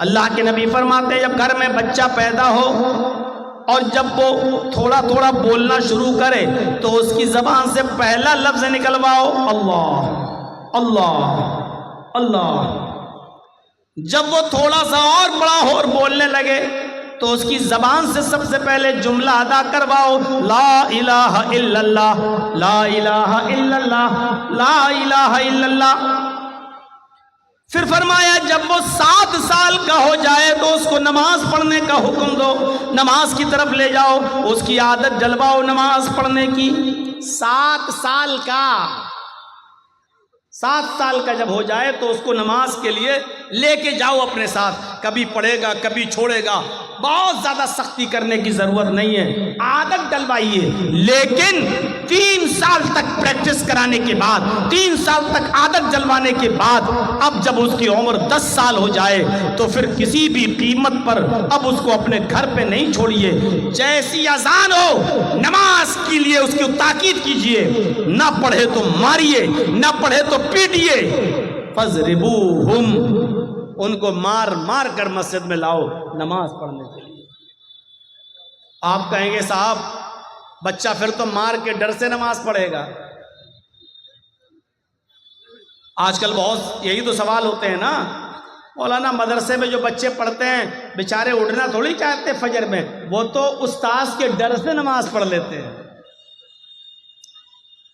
اللہ کے نبی فرماتے جب گھر میں بچہ پیدا ہو اور جب وہ تھوڑا تھوڑا بولنا شروع کرے تو اس کی زبان سے پہلا لفظ نکلواؤ اللہ اللہ اللہ۔ جب وہ تھوڑا سا اور بڑا ہو اور بولنے لگے تو اس کی زبان سے سب سے پہلے جملہ ادا کرواؤ لا الہ الا اللہ لا الہ الا اللہ لا الہ الا اللہ۔ پھر فرمایا جب وہ 7 سال کا ہو جائے تو اس کو نماز پڑھنے کا حکم دو، نماز کی طرف لے جاؤ، اس کی عادت جلواؤ نماز پڑھنے کی۔ 7 سال کا جب ہو جائے تو اس کو نماز کے لیے لے کے جاؤ اپنے ساتھ، کبھی پڑھے گا کبھی چھوڑے گا، بہت زیادہ سختی کرنے کی ضرورت نہیں ہے، عادت ڈلوائیے۔ لیکن 3 سال تک پریکٹس کرانے کے بعد، 3 سال تک عادت جلوانے کے بعد، اب جب اس کی عمر 10 سال ہو جائے تو پھر کسی بھی قیمت پر اب اس کو اپنے گھر پہ نہیں چھوڑیے، جیسی اذان ہو نماز کے لیے اس کی تاکید کیجیے، نہ پڑھے تو ماریے نہ پڑھے تو پیٹیے۔ فَضْرِبُوهُمْ، ان کو مار مار کر مسجد میں لاؤ نماز پڑھنے کے لیے۔ آپ کہیں گے صاحب بچہ پھر تو مار کے ڈر سے نماز پڑھے گا۔ آج کل بہت یہی تو سوال ہوتے ہیں نا، مولانا مدرسے میں جو بچے پڑھتے ہیں بیچارے اٹھنا تھوڑی چاہتے فجر میں، وہ تو استاذ کے ڈر سے نماز پڑھ لیتے ہیں۔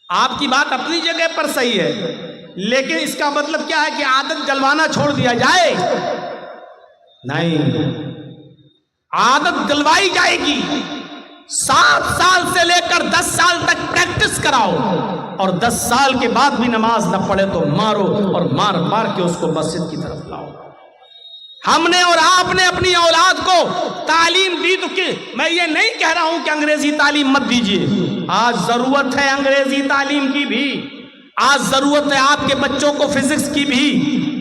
آپ کی بات اپنی جگہ پر صحیح ہے، لیکن اس کا مطلب کیا ہے کہ عادت جلوانا چھوڑ دیا جائے؟ نہیں، عادت جلوائی جائے گی۔ 7 سال سے لے کر 10 سال تک پریکٹس کراؤ، اور 10 سال کے بعد بھی نماز نہ پڑھے تو مارو، اور مار مار کے اس کو مسجد کی طرف لاؤ۔ ہم نے اور آپ نے اپنی اولاد کو تعلیم دی تو کہ میں یہ نہیں کہہ رہا ہوں کہ انگریزی تعلیم مت دیجیے، آج ضرورت ہے انگریزی تعلیم کی بھی، آج ضرورت ہے آپ کے بچوں کو فزکس کی بھی،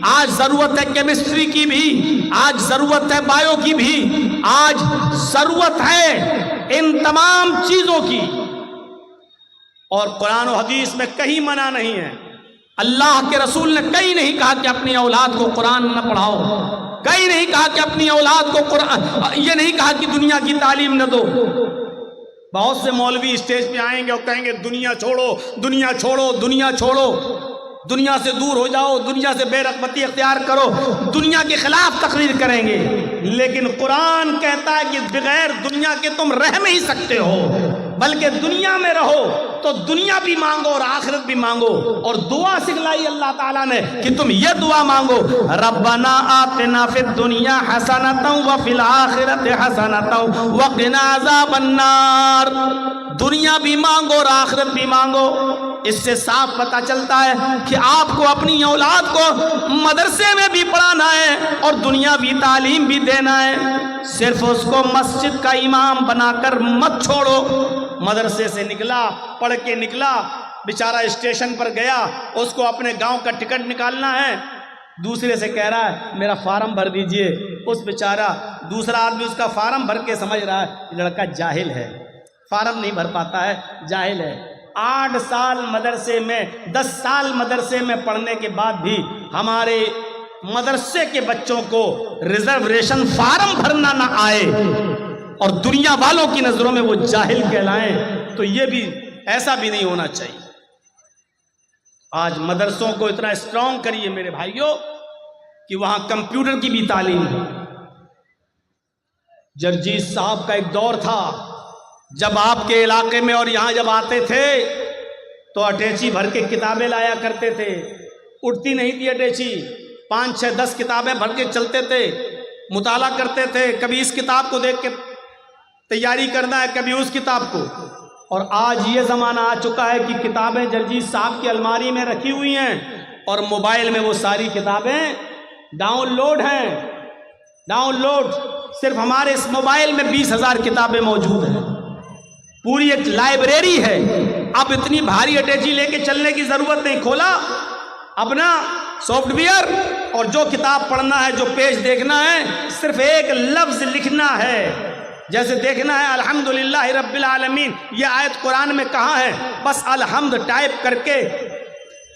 آج ضرورت ہے کیمسٹری کی بھی، آج ضرورت ہے بایو کی بھی، آج ضرورت ہے ان تمام چیزوں کی۔ اور قرآن و حدیث میں کہیں منع نہیں ہے، اللہ کے رسول نے کہیں نہیں کہا کہ اپنی اولاد کو قرآن نہ پڑھاؤ، کہیں نہیں کہا کہ اپنی اولاد کو قرآن، یہ نہیں کہا کہ دنیا کی تعلیم نہ دو۔ بہت سے مولوی اسٹیج پہ آئیں گے اور کہیں گے دنیا چھوڑو دنیا چھوڑو دنیا چھوڑو، دنیا سے دور ہو جاؤ، دنیا سے بے رغبتی اختیار کرو، دنیا کے خلاف تقریر کریں گے۔ لیکن قرآن کہتا ہے کہ بغیر دنیا کے تم رہ نہیں سکتے ہو، بلکہ دنیا میں رہو تو دنیا بھی مانگو اور آخرت بھی مانگو۔ اور دعا سکھلائی اللہ تعالیٰ نے کہ تم یہ دعا مانگو، ربنا آتنا فی الدنیا حسنۃ وفی الآخرۃ حسنۃ وقنا عذاب النار۔ دنیا بھی مانگو اور آخرت بھی مانگو۔ اس سے صاف پتہ چلتا ہے کہ آپ کو اپنی اولاد کو مدرسے میں بھی پڑھانا ہے اور دنیاوی تعلیم بھی دینا ہے، صرف اس کو مسجد کا امام بنا کر مت چھوڑو۔ مدرسے سے نکلا، پڑھ کے نکلا، بیچارہ اسٹیشن پر گیا، اس کو اپنے گاؤں کا ٹکٹ نکالنا ہے، دوسرے سے کہہ رہا ہے میرا فارم بھر دیجئے، اس بیچارہ دوسرا آدمی اس کا فارم بھر کے سمجھ رہا ہے لڑکا جاہل ہے، فارم نہیں بھر پاتا ہے، جاہل ہے۔ 8 سال مدرسے میں، 10 سال مدرسے میں پڑھنے کے بعد بھی ہمارے مدرسے کے بچوں کو ریزرویشن فارم بھرنا نہ آئے اور دنیا والوں کی نظروں میں وہ جاہل کہلائیں، تو یہ بھی ایسا بھی نہیں ہونا چاہیے۔ آج مدرسوں کو اتنا اسٹرانگ کریے میرے بھائیوں کہ وہاں کمپیوٹر کی بھی تعلیم ہے۔ جرجیت صاحب کا ایک دور تھا جب آپ کے علاقے میں اور یہاں جب آتے تھے تو اٹیچی بھر کے کتابیں لایا کرتے تھے، اٹھتی نہیں تھی اٹیچی، 5 6 10 کتابیں بھر کے چلتے تھے، مطالعہ کرتے تھے، کبھی اس کتاب کو دیکھ کے تیاری کرنا ہے کبھی اس کتاب کو۔ اور آج یہ زمانہ آ چکا ہے کہ کتابیں جرجیت صاحب کی الماری میں رکھی ہوئی ہیں اور موبائل میں وہ ساری کتابیں ڈاؤن لوڈ ہیں، ڈاؤن لوڈ۔ صرف ہمارے اس موبائل میں 20,000 کتابیں موجود ہیں، پوری ایک لائبریری ہے۔ اب اتنی بھاری اٹیچی لے کے چلنے کی ضرورت نہیں، کھولا اپنا سافٹ ویئر اور جو کتاب پڑھنا ہے، جو پیج دیکھنا ہے، صرف ایک لفظ لکھنا ہے، جیسے دیکھنا ہے الحمدللہ رب العالمین، یہ آیت قرآن میں کہاں ہے، بس الحمد ٹائپ کر کے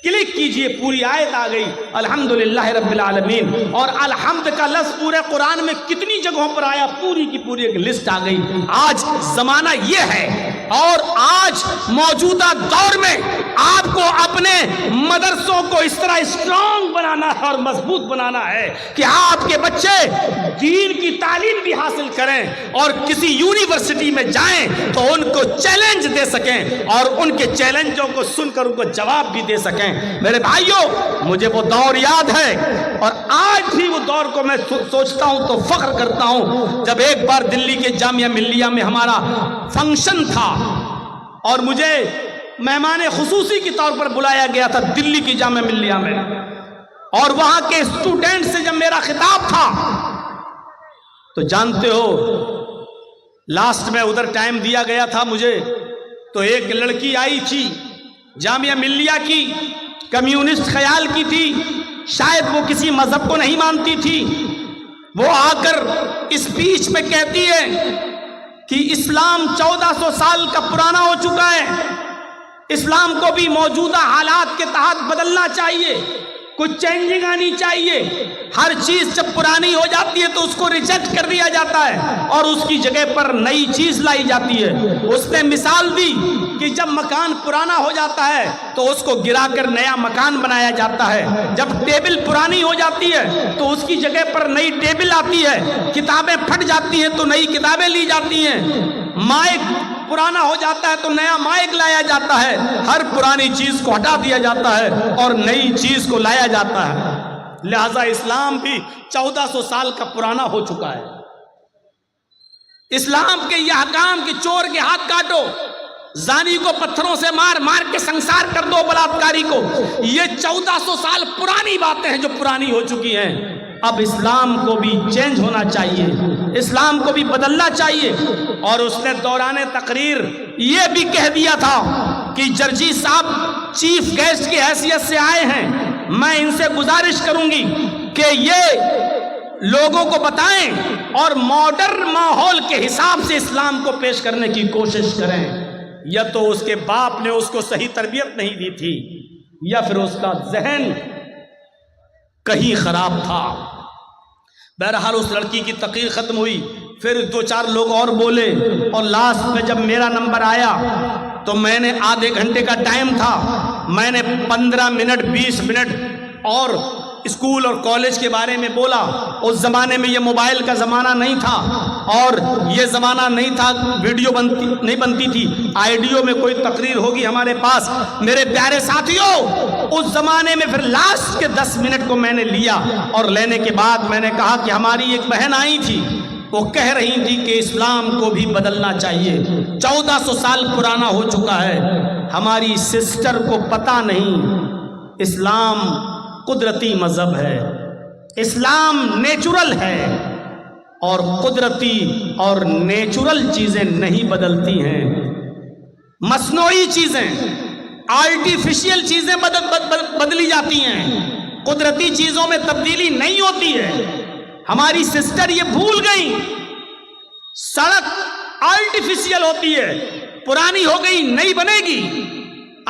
کلک کیجئے پوری آیت آ گئی الحمدللہ رب العالمین. اور الحمد کا لفظ پورے قرآن میں کتنی جگہوں پر آیا پوری کی پوری ایک لسٹ آ گئی. آج زمانہ یہ ہے اور آج موجودہ دور میں آپ کو اپنے مدرسوں کو اس طرح اسٹرانگ بنانا ہے اور مضبوط بنانا ہے کہ آپ کے بچے دین کی تعلیم بھی حاصل کریں اور کسی یونیورسٹی میں جائیں تو ان کو چیلنج دے سکیں اور ان کے چیلنجوں کو سن کر ان کو جواب بھی دے سکیں. میرے بھائیوں مجھے وہ دور یاد ہے اور آج بھی وہ دور کو میں سوچتا ہوں تو فخر کرتا ہوں جب ایک بار دلی کے جامعہ ملیہ میں ہمارا فنکشن تھا اور مجھے مہمان خصوصی کے طور پر بلایا گیا تھا دلی کی جامعہ ملیہ میں, اور وہاں کے اسٹوڈنٹ سے جب میرا خطاب تھا تو جانتے ہو لاسٹ میں ادھر ٹائم دیا گیا تھا مجھے, تو ایک لڑکی آئی تھی جامعہ ملیہ کی, کمیونسٹ خیال کی تھی, شاید وہ کسی مذہب کو نہیں مانتی تھی. وہ آ کر اسپیچ میں کہتی ہے کہ اسلام 1400 سال کا پرانا ہو چکا ہے, اسلام کو بھی موجودہ حالات کے تحت بدلنا چاہیے, کچھ چینجنگ آنی چاہیے. ہر چیز جب پرانی ہو جاتی ہے تو اس کو ریجیکٹ کر دیا جاتا ہے اور اس کی جگہ پر نئی چیز لائی جاتی ہے. اس نے مثال دی کہ جب مکان پرانا ہو جاتا ہے تو اس کو گرا کر نیا مکان بنایا جاتا ہے, جب ٹیبل پرانی ہو جاتی ہے تو اس کی جگہ پر نئی ٹیبل آتی ہے, کتابیں پھٹ جاتی ہیں تو نئی کتابیں لی جاتی ہیں, مائک پرانا ہو جاتا ہے تو نیا مائک لایا جاتا ہے. ہر پرانی چیز کو ہٹا دیا جاتا ہے اور نئی چیز کو لایا جاتا ہے. لہذا اسلام بھی 1400 سال کا پرانا ہو چکا ہے. اسلام کے یہ احکام کہ چور کے ہاتھ کاٹو, زانی کو پتھروں سے مار مار کے سنسار کر دو بلاತ್ಕಾری کو, یہ 1400 سال پرانی باتیں ہیں جو پرانی ہو چکی ہیں. اب اسلام کو بھی چینج ہونا چاہیے, اسلام کو بھی بدلنا چاہیے. اور اس نے دوران تقریر یہ بھی کہہ دیا تھا کہ جرجی صاحب چیف گیسٹ کی حیثیت سے آئے ہیں, میں ان سے گزارش کروں گی کہ یہ لوگوں کو بتائیں اور ماڈرن ماحول کے حساب سے اسلام کو پیش کرنے کی کوشش کریں. یا تو اس کے باپ نے اس کو صحیح تربیت نہیں دی تھی یا پھر اس کا ذہن کہیں خراب تھا. بہرحال اس لڑکی کی تقریر ختم ہوئی, پھر 2-4 لوگ اور بولے اور لاسٹ میں جب میرا نمبر آیا تو میں نے آدھے گھنٹے کا ٹائم تھا, میں نے 15 منٹ 20 منٹ اور اسکول اور کالج کے بارے میں بولا. اس زمانے میں یہ موبائل کا زمانہ نہیں تھا اور یہ زمانہ نہیں تھا ویڈیو نہیں بنتی تھی, آئیڈیو میں کوئی تقریر ہوگی ہمارے پاس. میرے پیارے ساتھیوں اس زمانے میں پھر لاسٹ کے 10 منٹ کو میں نے لیا اور لینے کے بعد میں نے کہا کہ ہماری ایک بہن آئی تھی, وہ کہہ رہی تھی کہ اسلام کو بھی بدلنا چاہیے, 1400 سال پرانا ہو چکا ہے. ہماری سسٹر کو پتہ نہیں اسلام قدرتی مذہب ہے, اسلام نیچرل ہے اور قدرتی اور نیچرل چیزیں نہیں بدلتی ہیں. مصنوعی چیزیں آرٹیفیشل چیزیں بدلی جاتی ہیں, قدرتی چیزوں میں تبدیلی نہیں ہوتی ہے. ہماری سسٹر یہ بھول گئی, سڑک آرٹیفیشل ہوتی ہے, پرانی ہو گئی نئی بنے گی.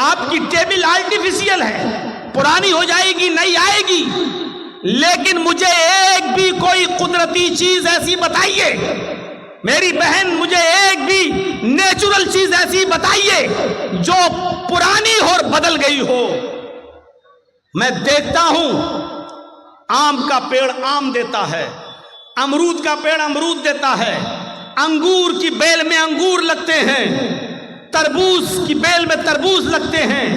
آپ کی ٹیبل آرٹیفیشل ہے, پرانی ہو جائے گی نئی آئے گی. لیکن مجھے ایک بھی کوئی قدرتی چیز ایسی بتائیے میری بہن, مجھے ایک بھی نیچرل چیز ایسی بتائیے جو پرانی اور بدل گئی ہو. میں دیکھتا ہوں آم کا پیڑ آم دیتا ہے, امرود کا پیڑ امرود دیتا ہے, انگور کی بیل میں انگور لگتے ہیں, تربوز کی بیل میں تربوز لگتے ہیں.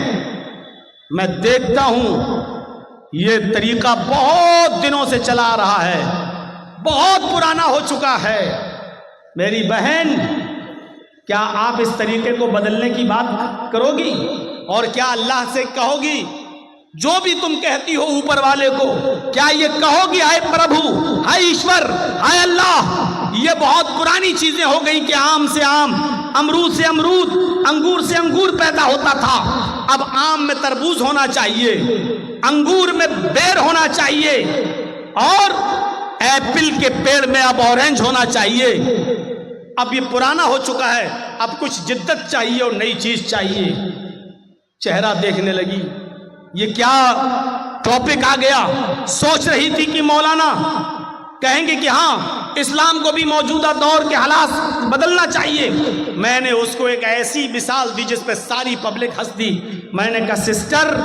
میں دیکھتا ہوں یہ طریقہ بہت دنوں سے چلا آ رہا ہے, بہت پرانا ہو چکا ہے. میری بہن کیا آپ اس طریقے کو بدلنے کی بات کرو گی اور کیا اللہ سے کہو گی جو بھی تم کہتی ہو اوپر والے کو, کیا یہ کہو گی اے پربھو, اے ایشور, اے اللہ یہ بہت پرانی چیزیں ہو گئی کہ آم سے آم, امرود سے امرود, انگور سے انگور پیدا ہوتا تھا, اب آم میں تربوز ہونا چاہیے, انگور میں بیر ہونا چاہیے اور ایپل کے پیڑ میں اب اورنج ہونا چاہیے. اب یہ پرانا ہو چکا ہے, اب کچھ جدت چاہیے اور نئی چیز چاہیے. چہرہ دیکھنے لگی, یہ کیا ٹاپک آ گیا. سوچ رہی تھی کہ مولانا کہیں گے کہ ہاں اسلام کو بھی موجودہ دور کے حالات بدلنا چاہیے. میں نے اس کو ایک ایسی مثال دی جس پہ ساری پبلک ہنس دی. میں نے کہا سسٹر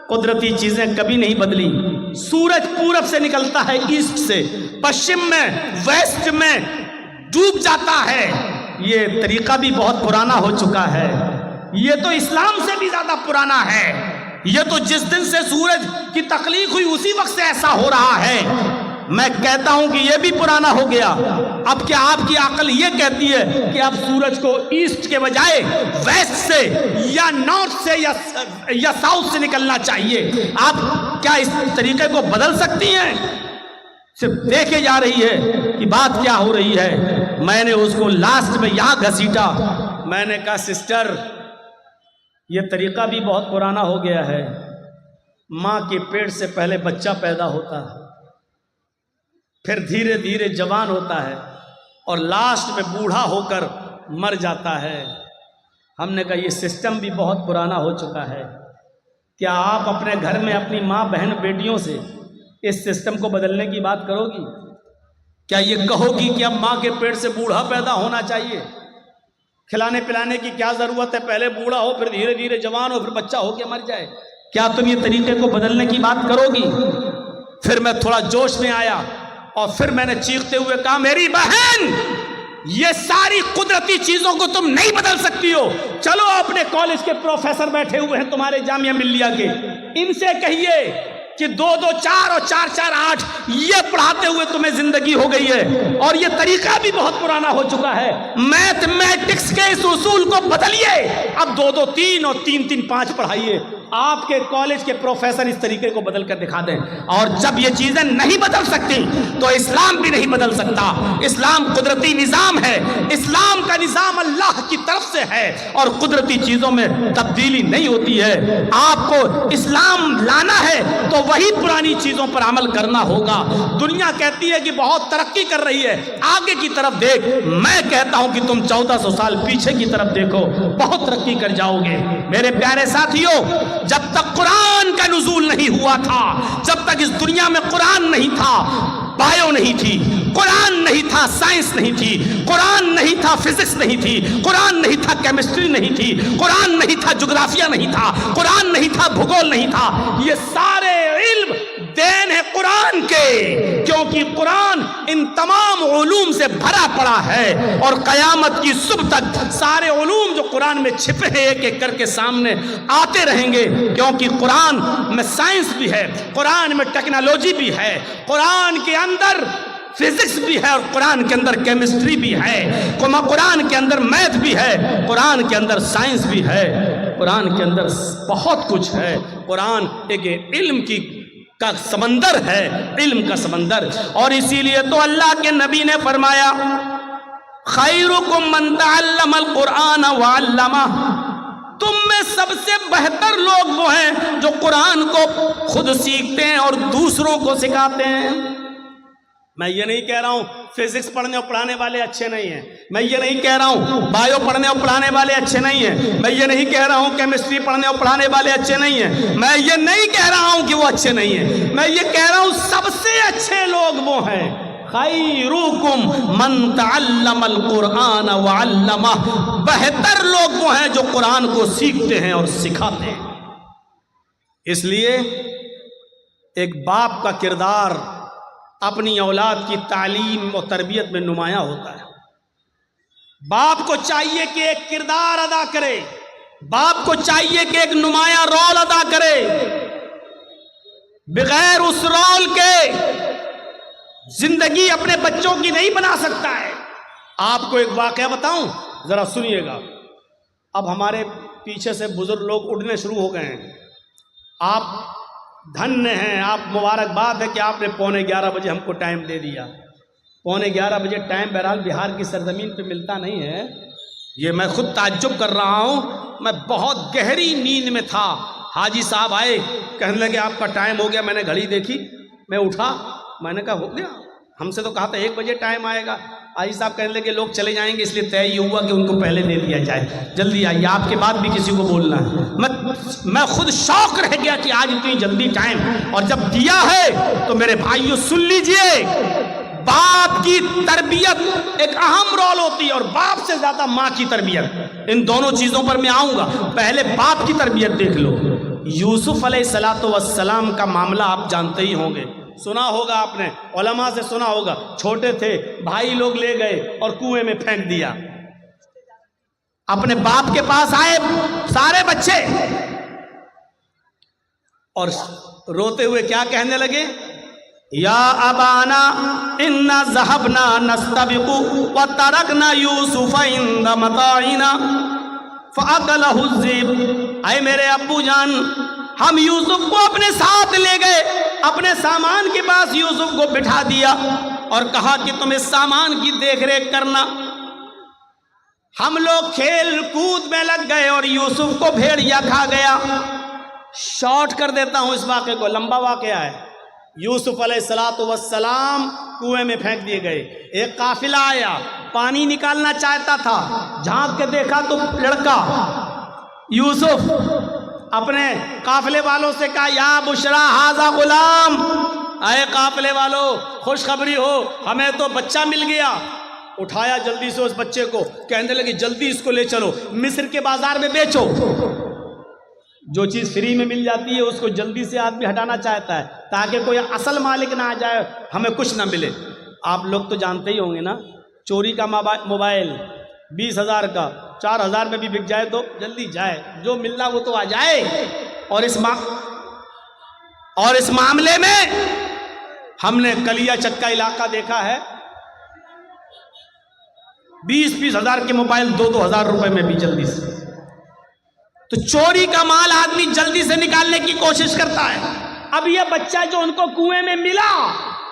قدرتی چیزیں کبھی نہیں بدلی. سورج پورب سے نکلتا ہے ایسٹ سے, پشچم میں ویسٹ میں ڈوب جاتا ہے. یہ طریقہ بھی بہت پرانا ہو چکا ہے. یہ تو اسلام سے بھی زیادہ پرانا ہے. یہ تو جس دن سے سورج کی تخلیق ہوئی اسی وقت سے ایسا ہو رہا ہے. میں کہتا ہوں کہ یہ بھی پرانا ہو گیا. اب کیا آپ کی عقل یہ کہتی ہے کہ اب سورج کو ایسٹ کے بجائے ویسٹ سے یا نارتھ سے یا ساؤتھ سے نکلنا چاہیے؟ آپ کیا اس طریقے کو بدل سکتی ہیں؟ صرف دیکھے جا رہی ہے کہ بات کیا ہو رہی ہے. میں نے اس کو لاسٹ میں یہاں گھسیٹا. میں نے کہا سسٹر یہ طریقہ بھی بہت پرانا ہو گیا ہے. ماں کے پیٹ سے پہلے بچہ پیدا ہوتا ہے, پھر دھیرے دھیرے جوان ہوتا ہے اور لاسٹ میں بوڑھا ہو کر مر جاتا ہے. ہم نے کہا یہ سسٹم بھی بہت پرانا ہو چکا ہے. کیا آپ اپنے گھر میں اپنی ماں بہن بیٹیوں سے اس سسٹم کو بدلنے کی بات کرو گی؟ کیا یہ کہو گی کہ اب ماں کے پیٹ سے بوڑھا پیدا ہونا چاہیے؟ کھلانے پلانے کی کیا ضرورت ہے؟ پہلے بوڑھا ہو پھر دھیرے دھیرے جوان ہو پھر بچہ ہو کے مر جائے. کیا تم یہ طریقے کو بدلنے کی بات کرو گی؟ پھر میں تھوڑا جوش میں آیا اور پھر میں نے چیختے ہوئے کہا میری بہن یہ ساری قدرتی چیزوں کو تم نہیں بدل سکتی ہو. چلو اپنے کالج کے پروفیسر بیٹھے ہوئے ہیں تمہارے جامعہ ملیہ کے, ان سے کہیے کہ 2 2 4 اور 4 4 8 یہ پڑھاتے ہوئے تمہیں زندگی ہو گئی ہے اور یہ طریقہ بھی بہت پرانا ہو چکا ہے. میتھمیٹکس کے اس اصول کو بدلیے. اب 2 2 3 اور 3 3 5 پڑھائیے. آپ کے کالج کے پروفیسر اس طریقے کو بدل کر دکھا دیں. اور جب یہ چیزیں نہیں بدل سکتی تو اسلام بھی نہیں بدل سکتا. اسلام قدرتی نظام ہے. اسلام کا نظام اللہ کی طرف سے ہے اور قدرتی چیزوں میں تبدیلی نہیں ہوتی ہے. آپ کو اسلام لانا ہے تو وہی پرانی چیزوں پر عمل کرنا ہوگا. دنیا کہتی ہے کہ بہت ترقی کر رہی ہے, آگے کی طرف دیکھ. میں کہتا ہوں کہ تم 1400 سال پیچھے کی طرف دیکھو, بہت ترقی کر جاؤ گے. میرے پیارے ساتھیوں, جب تک قرآن کا نزول نہیں ہوا تھا, جب تک اس دنیا میں قرآن نہیں تھا, بایو نہیں تھی, قرآن نہیں تھا, سائنس نہیں تھی, قرآن نہیں تھا, فزکس نہیں تھی, قرآن نہیں تھا, کیمسٹری نہیں تھی, قرآن نہیں تھا, جغرافیہ نہیں تھا, قرآن نہیں تھا, بھگول نہیں تھا. یہ سارے علم دین ہے قرآن کے, کیونکہ قرآن ان تمام علوم سے بھرا پڑا ہے اور قیامت کی صبح تک سارے علوم جو قرآن میں چھپے ہیں ایک ایک کر کے سامنے آتے رہیں گے. کیونکہ قرآن میں سائنس بھی ہے, قرآن میں ٹیکنالوجی بھی ہے, قرآن کے اندر فزکس بھی ہے اور قرآن کے اندر کیمسٹری بھی ہے, قرآن کے اندر میتھ بھی ہے, قرآن کے اندر سائنس بھی ہے, قرآن کے اندر بہت کچھ ہے. قرآن ایک علم کا سمندر ہے, علم کا سمندر. اور اسی لیے تو اللہ کے نبی نے فرمایا خیرکم من تعلم القرآن وعلمہ, تم میں سب سے بہتر لوگ وہ ہیں جو قرآن کو خود سیکھتے ہیں اور دوسروں کو سکھاتے ہیں. میں یہ نہیں کہہ رہا ہوں فزکس پڑھنے اور پڑھانے والے اچھے نہیں ہیں, میں یہ نہیں کہہ رہا ہوں بایو پڑھنے اور پڑھانے والے اچھے نہیں ہیں, میں یہ نہیں کہہ رہا ہوں کیمسٹری پڑھنے اور پڑھانے والے اچھے نہیں ہیں, میں یہ نہیں کہہ رہا ہوں کہ وہ اچھے نہیں ہیں, میں یہ کہہ رہا ہوں سب سے اچھے لوگ وہ ہیں خیرکم من تعلم القرآن وعلمہ, بہتر لوگ وہ ہیں جو قرآن کو سیکھتے ہیں اور سکھاتے ہیں. اس لیے ایک باپ کا کردار اپنی اولاد کی تعلیم اور تربیت میں نمایاں ہوتا ہے. باپ کو چاہیے کہ ایک کردار ادا کرے, باپ کو چاہیے کہ ایک نمایاں رول ادا کرے. بغیر اس رول کے زندگی اپنے بچوں کی نہیں بنا سکتا ہے. آپ کو ایک واقعہ بتاؤں, ذرا سنیے گا. اب ہمارے پیچھے سے بزرگ لوگ اٹھنے شروع ہو گئے ہیں. آپ دھن ہیں, آپ مبارکباد ہے کہ آپ نے 11:15 بجے ہم کو ٹائم دے دیا. 11:15 بجے ٹائم بہرحال بہار کی سرزمین پہ ملتا نہیں ہے. یہ میں خود تعجب کر رہا ہوں, میں بہت گہری نیند میں تھا. حاجی صاحب آئے, کہنے لگے آپ کا ٹائم ہو گیا. میں نے گھڑی دیکھی, میں اٹھا, میں نے کہا ہو گیا, ہم سے تو کہا تھا 1 بجے ٹائم آئے گا. آئی صاحب کہنے لگے لوگ چلے جائیں گے، اس لیے طے یہ ہوا کہ ان کو پہلے دے دیا جائے، جلدی آئیے، آپ کے بعد بھی کسی کو بولنا ہے۔ میں خود شوق رہ گیا کہ آج اتنی جلدی ٹائم، اور جب دیا ہے تو میرے بھائیوں سن لیجئے، باپ کی تربیت ایک اہم رول ہوتی ہے، اور باپ سے زیادہ ماں کی تربیت۔ ان دونوں چیزوں پر میں آؤں گا، پہلے باپ کی تربیت دیکھ لو۔ یوسف علیہ السلام کا معاملہ آپ جانتے ہی ہوں گے، سنا ہوگا آپ نے، علماء سے سنا ہوگا، چھوٹے تھے، بھائی لوگ لے گئے اور کنویں میں پھینک دیا۔ اپنے باپ کے پاس آئے سارے بچے اور روتے ہوئے کیا کہنے لگے؟ یا ابانا انا ذهبنا نستبق وترکنا یوسف عند متاعنا فاکلہ الذئب۔ اے میرے ابو جان، ہم یوسف کو اپنے ساتھ لے گئے، اپنے سامان کے پاس یوسف کو بٹھا دیا اور کہا کہ تم اس سامان کی دیکھ ریکھ کرنا۔ ہم لوگ کھیل کود میں لگ گئے اور یوسف کو بھیڑیا کھا گیا۔ شارٹ کر دیتا ہوں اس واقعے کو، لمبا واقعہ ہے۔ یوسف علیہ السلام کنویں میں پھینک دیے گئے، ایک قافلہ آیا، پانی نکالنا چاہتا تھا، جھانک کے دیکھا تو لڑکا یوسف اپنے قافلے والوں سے کہا یا بشرا ھذا غلام، اے قافلے والوں خوشخبری ہو، ہمیں تو بچہ مل گیا۔ اٹھایا جلدی سے اس بچے کو، کہنے لگے جلدی اس کو لے چلو، مصر کے بازار میں بیچو۔ جو چیز فری میں مل جاتی ہے اس کو جلدی سے آدمی ہٹانا چاہتا ہے تاکہ کوئی اصل مالک نہ آ جائے، ہمیں کچھ نہ ملے۔ آپ لوگ تو جانتے ہی ہوں گے نا، چوری کا موبائل 20,000 کا 4,000 میں بھی بک جائے تو جلدی جائے، جو ملنا وہ تو آ جائے۔ اور اس معاملے میں ہم نے کلیا چکا علاقہ دیکھا ہے، 20-20 ہزار کے موبائل 2,000 روپے میں بھی جلدی سے۔ تو چوری کا مال آدمی جلدی سے نکالنے کی کوشش کرتا ہے۔ اب یہ بچہ جو ان کو کنویں میں ملا،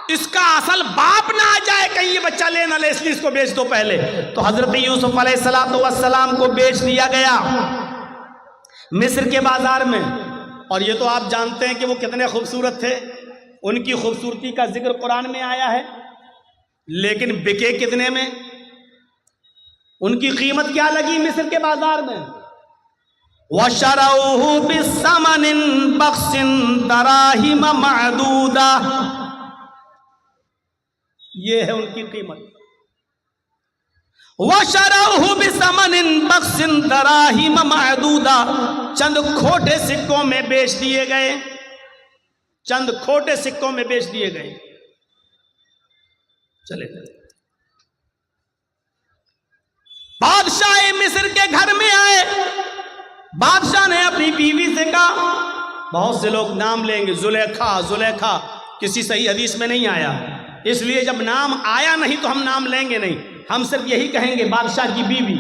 اس کا اصل باپ نہ آ جائے کہیں یہ بچہ لے نہ لے، اس لیے اس کو بیچ دو پہلے۔ تو حضرت یوسف علیہ السلام کو بیچ دیا گیا مصر کے بازار میں۔ اور یہ تو آپ جانتے ہیں کہ وہ کتنے خوبصورت تھے، ان کی خوبصورتی کا ذکر قرآن میں آیا ہے، لیکن بکے کتنے میں؟ ان کی قیمت کیا لگی مصر کے بازار میں؟ وَشَرَوْهُ بِثَمَنٍ بَخْسٍ دَرَاهِمَ مَعْدُودَةٍ، یہ ہے ان کی قیمت۔ وَشَرَوْهُ بِثَمَنٍ بَخْسٍ دَرَاهِمَ مَعْدُودَةٍ، چند کھوٹے سکوں میں بیچ دیے گئے، چند کھوٹے سکوں میں بیچ دیے گئے۔ چلے بادشاہ مصر کے گھر میں آئے، بادشاہ نے اپنی بیوی سے کہا، بہت سے لوگ نام لیں گے، زلیخا، کسی صحیح حدیث میں نہیں آیا، اس لیے جب نام آیا نہیں تو ہم نام لیں گے نہیں، ہم صرف یہی کہیں گے بادشاہ کی بیوی۔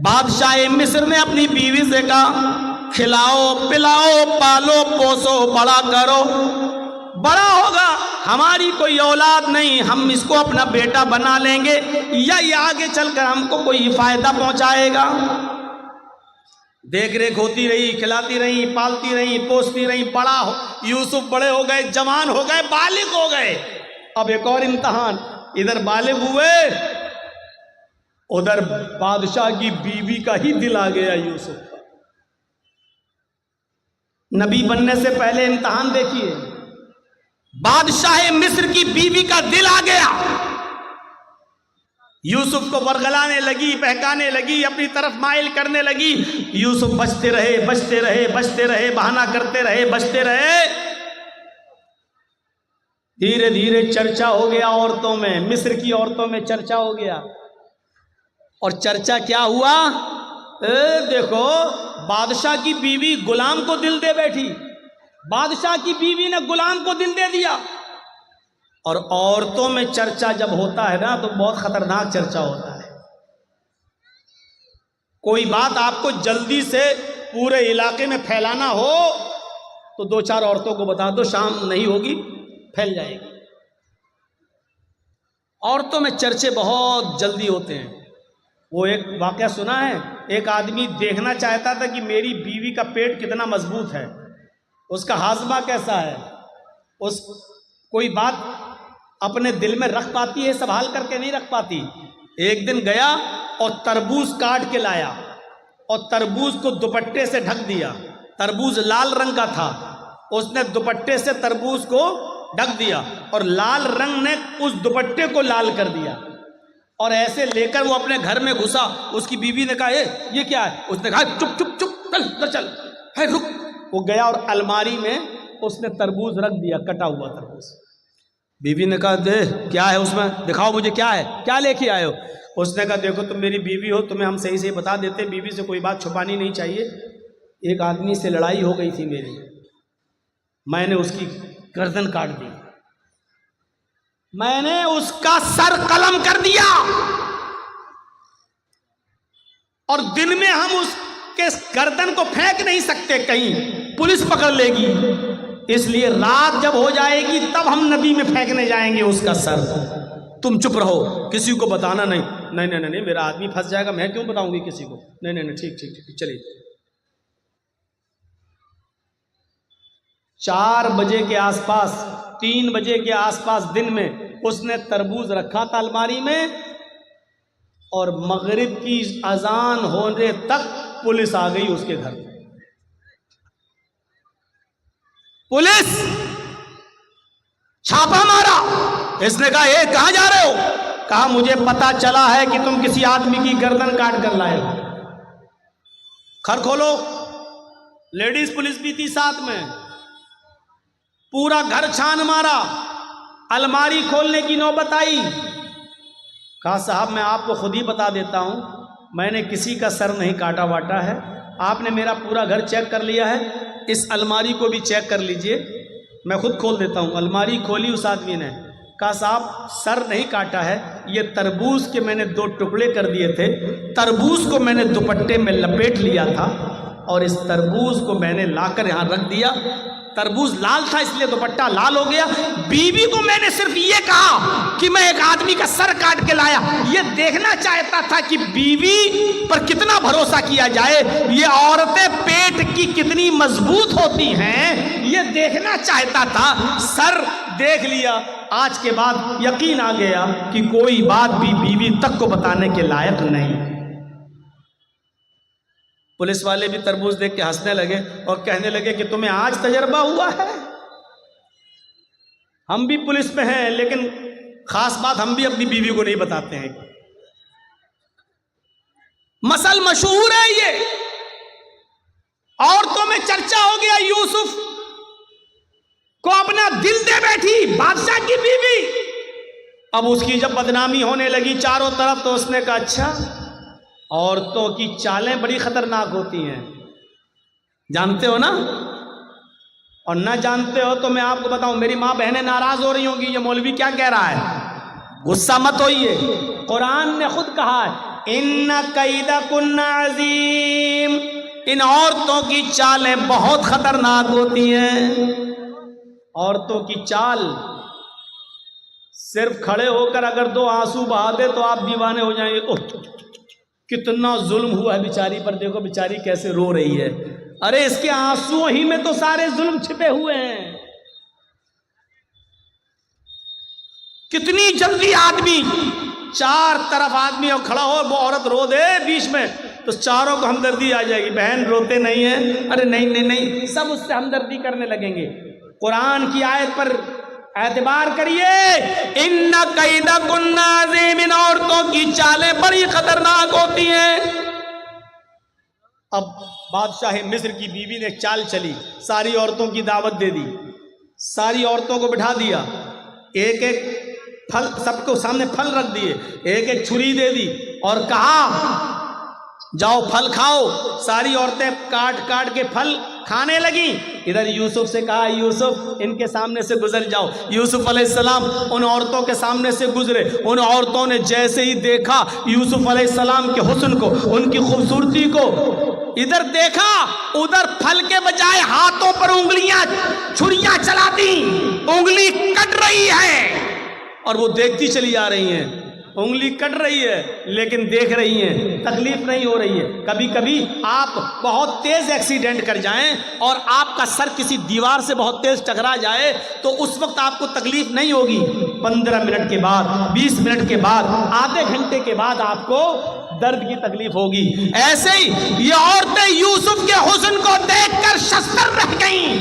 بادشاہ مصر نے اپنی بیوی سے کہا، کھلاؤ پلاؤ پالو پوسو بڑا کرو، بڑا ہوگا، ہماری کوئی اولاد نہیں، ہم اس کو اپنا بیٹا بنا لیں گے، یا یہ آگے چل کر ہم کو کوئی فائدہ پہنچائے گا۔ دیکھ ریکھ ہوتی رہی، کھلاتی رہی، پالتی رہی، پوستی رہی، بڑا یوسف بڑے ہو گئے، جوان ہو گئے، بالغ ہو گئے۔ اب ایک اور امتحان، ادھر بالغ ہوئے، ادھر بادشاہ کی بیوی کا ہی دل آ گیا یوسف کا۔ نبی بننے سے پہلے امتحان دیکھیے، بادشاہ مصر کی بیوی کا دل آ گیا، یوسف کو ورغلانے لگی، بہکانے لگی، اپنی طرف مائل کرنے لگی۔ یوسف بچتے رہے، بہانہ کرتے رہے، بچتے رہے۔ دھیرے دھیرے چرچا ہو گیا عورتوں میں، مصر کی عورتوں میں چرچا ہو گیا۔ اور چرچا کیا ہوا؟ دیکھو بادشاہ کی بیوی غلام کو دل دے بیٹھی، بادشاہ کی بیوی نے غلام کو دل دے دیا۔ اور عورتوں میں چرچا جب ہوتا ہے نا تو بہت خطرناک چرچا ہوتا ہے۔ کوئی بات آپ کو جلدی سے پورے علاقے میں پھیلانا ہو تو 2-4 عورتوں کو بتا دو، شام نہیں ہوگی پھیل جائے گی۔ عورتوں میں چرچے بہت جلدی ہوتے ہیں۔ وہ ایک واقعہ سنا ہے، ایک آدمی دیکھنا چاہتا تھا کہ میری بیوی کا پیٹ کتنا مضبوط ہے، اس کا ہاضمہ کیسا ہے، کوئی بات اپنے دل میں رکھ پاتی ہے، سنبھال کر کے نہیں رکھ پاتی. ایک دن گیا اور تربوز کاٹ کے لایا اور تربوز کو دوپٹے سے ڈھک دیا. تربوز لال رنگ کا تھا، اس نے دوپٹے سے تربوز کو ڈھک دیا اور لال رنگ نے اس دوپٹے کو لال کر دیا. اور ایسے لے کر وہ اپنے گھر میں گھسا. اس کی بیوی نے کہا یہ کیا ہے؟ اس نے کہا چپ چپ چپ چل چل رک. وہ گیا اور الماری میں اس نے تربوز رکھ دیا، کٹا ہوا تربوز. بیوی نے کہا دے کیا ہے اس میں، دکھاؤ مجھے کیا ہے، کیا لے کے آئے ہو؟ اس نے کہا دیکھو تم میری بیوی ہو، تمہیں ہم صحیح سے بتا دیتے، بیوی سے کوئی بات چھپانی نہیں چاہیے. ایک آدمی سے لڑائی ہو گئی تھی میری، میں نے اس کی گردن کاٹ دی، میں نے اس کا سر قلم کر دیا، اور دن میں ہم اس کے گردن کو پھینک نہیں سکتے، کہیں پولیس پکڑ لے گی، اس لیے رات جب ہو جائے گی تب ہم ندی میں پھینکنے جائیں گے اس کا سر. تم چپ رہو، کسی کو بتانا نہیں. نہیں میرا آدمی پھنس جائے گا، میں کیوں بتاؤں گی کسی کو. نہیں ٹھیک چلیے. 4 بجے کے آس پاس 3 بجے کے آس پاس دن میں اس نے تربوز رکھا تھا الماری میں، اور مغرب کی اذان ہونے تک پولیس آ گئی اس کے گھر. پولیس چھاپا مارا. اس نے کہا کہاں جا رہے ہو؟ کہا مجھے پتا چلا ہے کہ تم کسی آدمی کی گردن کاٹ کر لائے ہو. گھر کھولو. لیڈیز پولیس بھی تھی ساتھ میں. پورا گھر چھان مارا، الماری کھولنے کی نوبت آئی. کہا صاحب میں آپ کو خود ہی بتا دیتا ہوں، میں نے کسی کا سر نہیں کاٹا واٹا ہے، آپ نے میرا پورا گھر چیک کر لیا ہے، اس الماری کو بھی چیک کر لیجئے، میں خود کھول دیتا ہوں. الماری کھولی اس آدمی نے. کہا صاحب سر نہیں کاٹا ہے، یہ تربوز کے میں نے 2 ٹکڑے کر دیے تھے، تربوز کو میں نے دوپٹے میں لپیٹ لیا تھا اور اس تربوز کو میں نے لا کر یہاں رکھ دیا. تربوز لال تھا اس لیے دوپٹہ لال ہو گیا. بیوی کو میں نے صرف یہ کہا کہ میں ایک آدمی کا سر کاٹ کے لایا. یہ دیکھنا چاہتا تھا کہ بیوی پر کتنا بھروسہ کیا جائے، یہ عورتیں پیٹ کی کتنی مضبوط ہوتی ہیں، یہ دیکھنا چاہتا تھا. سر دیکھ لیا. آج کے بعد یقین آ گیا کہ کوئی بات بھی بیوی تک کو بتانے کے لائق نہیں. پولیس والے بھی تربوز دیکھ کے ہنسنے لگے اور کہنے لگے کہ تمہیں آج تجربہ ہوا ہے. ہم بھی پولیس میں ہیں لیکن خاص بات ہم بھی اپنی بیوی کو نہیں بتاتے ہیں. مسل مشہور ہے یہ، عورتوں میں چرچا ہو گیا. یوسف کو اپنا دل دے بیٹھی بادشاہ کی بیوی. اب اس کی جب بدنامی ہونے لگی چاروں طرف تو اس نے کہا اچھا عورتوں کی چالیں بڑی خطرناک ہوتی ہیں، جانتے ہو نا؟ اور نہ جانتے ہو تو میں آپ کو بتاؤں، میری ماں بہنیں ناراض ہو رہی ہوں گی، یہ مولوی کیا کہہ رہا ہے، غصہ مت ہوئیے. قرآن نے خود کہا ہے ان کیدکن عظیم، ان عورتوں کی چالیں بہت خطرناک ہوتی ہیں. عورتوں کی چال صرف کھڑے ہو کر اگر 2 آنسو بہا دے تو آپ دیوانے ہو جائیں گے. اوہ کتنا ظلم ہوا ہے بیچاری پر، دیکھو بیچاری کیسے رو رہی ہے. ارے اس کے آنسو ہی میں تو سارے ظلم چھپے ہوئے ہیں. کتنی جلدی آدمی 4 طرف آدمی اور کھڑا ہو، وہ عورت رو دے بیچ میں تو چاروں کو ہمدردی آ جائے گی. بہن روتے نہیں ہیں، ارے نہیں سب اس سے ہمدردی کرنے لگیں گے. قرآن کی آیت پر اعتبار کریے. ان کیدکن عظیم، ان عورتوں کی چالیں بڑی خطرناک ہوتی ہیں. اب بادشاہ مصر کی بیوی نے چال چلی، ساری عورتوں کی دعوت دے دی، ساری عورتوں کو بٹھا دیا، ایک ایک پھل سب کو سامنے پھل رکھ دیے، ایک ایک چھری دے دی اور کہا جاؤ پھل کھاؤ. ساری عورتیں کاٹ کاٹ کے پھل کھانے لگیں. ادھر یوسف سے کہا یوسف ان کے سامنے سے گزر جاؤ. یوسف علیہ السلام ان عورتوں کے سامنے سے گزرے. ان عورتوں نے جیسے ہی دیکھا یوسف علیہ السلام کے حسن کو، ان کی خوبصورتی کو، ادھر دیکھا ادھر پھل کے بجائے ہاتھوں پر انگلیاں چھریاں چلا دیں، انگلی کٹ رہی ہے اور وہ دیکھتی چلی آ رہی ہیں. انگلی کٹ رہی ہے لیکن دیکھ رہی ہیں، تکلیف نہیں ہو رہی ہے۔ کبھی کبھی آپ بہت تیز ایکسیڈنٹ کر جائیں اور آپ کا سر کسی دیوار سے بہت تیز ٹکرا جائے تو اس وقت آپ کو تکلیف نہیں ہوگی، 15 منٹ کے بعد، 20 منٹ کے بعد، آدھے گھنٹے کے بعد آپ کو درد کی تکلیف ہوگی۔ ایسے ہی یہ عورتیں یوسف کے حسن کو دیکھ کر شستر رہ گئیں،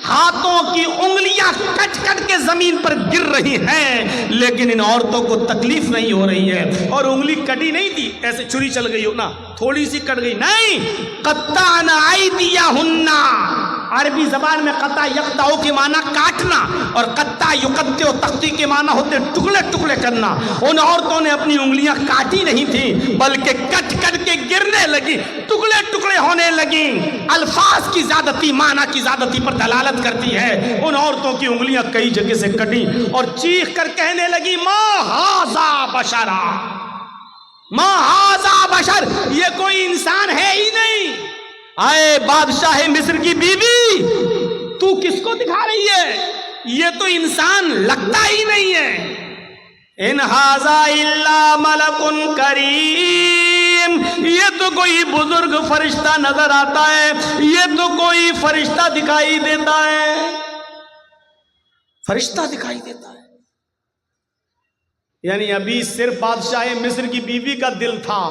ہاتھوں کی انگلیاں کٹ کٹ کے زمین پر گر رہی ہیں، لیکن ان عورتوں کو تکلیف نہیں ہو رہی ہے۔ اور انگلی کٹی نہیں تھی ایسے چھری چل گئی ہو نا، تھوڑی سی کٹ گئی، نہیں، قطعنا ایدیہن، عربی زبان میں قطع یقطع کے معنی کاٹنا اور قطع یقطع تختی کے معنی ہوتے ٹکڑے ٹکڑے کرنا۔ ان عورتوں نے اپنی انگلیاں کاٹی نہیں تھیں بلکہ کٹ کٹ کے گرنے لگی، ٹکڑے ٹکڑے ہونے لگی۔ الفاظ کی زیادتی معنی کی زیادتی پر دلالت کرتی ہے۔ ان عورتوں کی انگلیاں کئی جگہ سے کٹی اور چیخ کر کہنے لگی ما ھذا بشرا، ما ھذا بشر، یہ کوئی انسان ہے ہی نہیں۔ آئے بادشاہ مصر کی بیوی، تو کس کو دکھا رہی ہے؟ یہ تو انسان لگتا ہی نہیں ہے۔ ان ھذا الا ملک کریم، یہ تو کوئی بزرگ فرشتہ نظر آتا ہے، یہ تو کوئی فرشتہ دکھائی دیتا ہے، فرشتہ دکھائی دیتا ہے۔ یعنی ابھی صرف بادشاہ مصر کی بیوی کا دل تھا،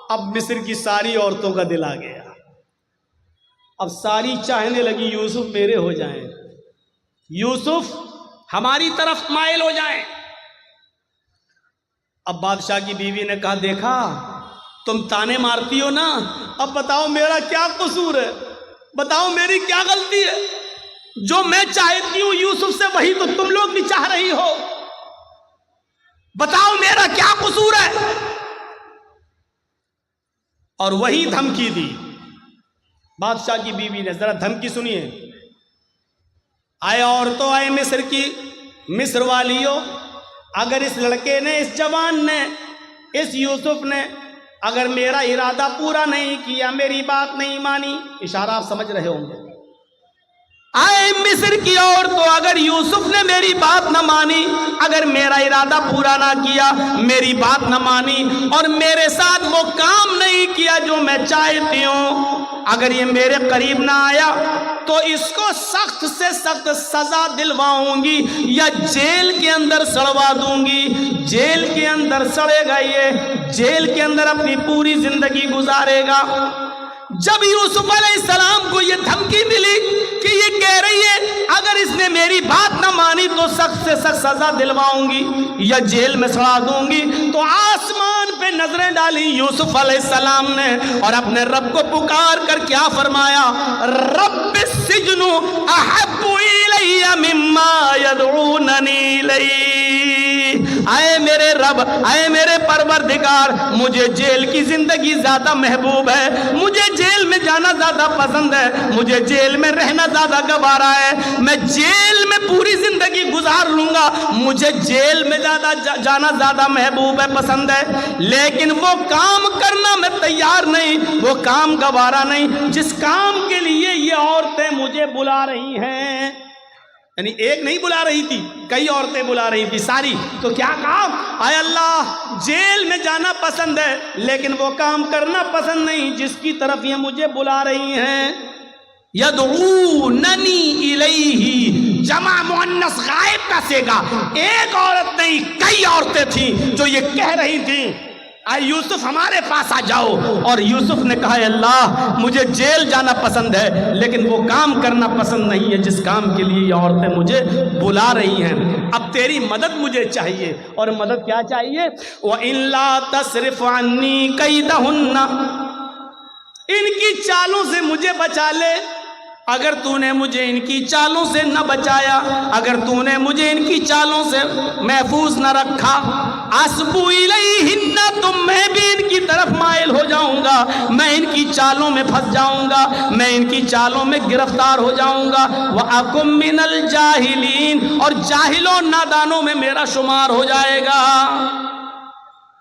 اب مصر کی ساری عورتوں کا دل آ گیا۔ اب ساری چاہنے لگی یوسف میرے ہو جائیں، یوسف ہماری طرف مائل ہو جائیں۔ اب بادشاہ کی بیوی نے کہا دیکھا تم تانے مارتی ہو نا، اب بتاؤ میرا کیا قصور ہے، بتاؤ میری کیا غلطی ہے؟ جو میں چاہتی ہوں یوسف سے وہی تو تم لوگ بھی چاہ رہی ہو، بتاؤ میرا کیا قصور ہے؟ اور وہی دھمکی دی بادشاہ کی بیوی نے۔ ذرا دھمکی سنیے۔ آئے عورتوں، آئے مصر کی، مصر والیوں، اگر اس لڑکے نے، اس جوان نے، اس یوسف نے اگر میرا ارادہ پورا نہیں کیا، میری بات نہیں مانی، اشارہ آپ سمجھ رہے ہوں گے، آئے مصر کی عورتوں، اگر یوسف نے میری بات نہ مانی، اگر میرا ارادہ پورا نہ کیا، میری بات نہ مانی اور میرے ساتھ وہ کام نہیں کیا جو میں چاہتی ہوں، اگر یہ میرے قریب نہ آیا تو اس کو سخت سے سخت سزا دلواؤں گی یا جیل کے اندر سڑوا دوں گی۔ جیل کے اندر سڑے گا، یہ جیل کے اندر اپنی پوری زندگی گزارے گا۔ جب یوسف علیہ السلام کو یہ دھمکی ملی کہ یہ کہہ رہی ہے اگر اس نے میری بات نہ مانی تو سخت سے سخت سزا دلواؤں گی یا جیل میں سڑا دوں گی، تو آسمان پہ نظریں ڈالی یوسف علیہ السلام نے اور اپنے رب کو پکار کر کیا فرمایا؟ رب السجن احب الی مما یدعوننی الیہ، اے میرے رب، اے میرے پروردگار، مجھے جیل کی زندگی زیادہ محبوب ہے، مجھے جیل میں جانا زیادہ پسند ہے، مجھے جیل میں رہنا زیادہ گوارا ہے، میں جیل میں پوری زندگی گزار لوں گا، مجھے جیل میں جانا زیادہ محبوب ہے، پسند ہے، لیکن وہ کام کرنا میں تیار نہیں، وہ کام گوارا نہیں جس کام کے لیے یہ عورتیں مجھے بلا رہی ہیں۔ یعنی ایک نہیں بلا رہی تھی، کئی عورتیں بلا رہی تھی ساری، تو کیا کہا؟ اے اللہ، جیل میں جانا پسند ہے لیکن وہ کام کرنا پسند نہیں جس کی طرف یہ مجھے بلا رہی ہیں۔ یدعوننی الیہ، جمع مؤنث غائب کا صیغہ، ایک عورت نہیں کئی عورتیں تھیں جو یہ کہہ رہی تھیں اے یوسف ہمارے پاس آ جاؤ، اور یوسف نے کہا اے اللہ مجھے جیل جانا پسند ہے لیکن وہ کام کرنا پسند نہیں ہے جس کام کے لیے یہ عورتیں مجھے بلا رہی ہیں، اب تیری مدد مجھے چاہیے۔ اور مدد کیا چاہیے؟ وَإِن لَا تَصْرِفْ عَنِّي كَيْدَهُنَّ، ان کی چالوں سے مجھے بچا لے، اگر تو نے مجھے ان کی چالوں سے نہ بچایا، اگر تو نے مجھے ان کی چالوں سے محفوظ نہ رکھا، اَسْبُ إِلَيْهِنَّ، تو میں بھی ان کی طرف مائل ہو جاؤں گا، میں ان کی چالوں میں پھنس جاؤں گا، میں ان کی چالوں میں گرفتار ہو جاؤں گا، وَأَكُن مِّنَ الْجَاهِلِينَ، اور جاہلوں نادانوں میں میرا شمار ہو جائے گا۔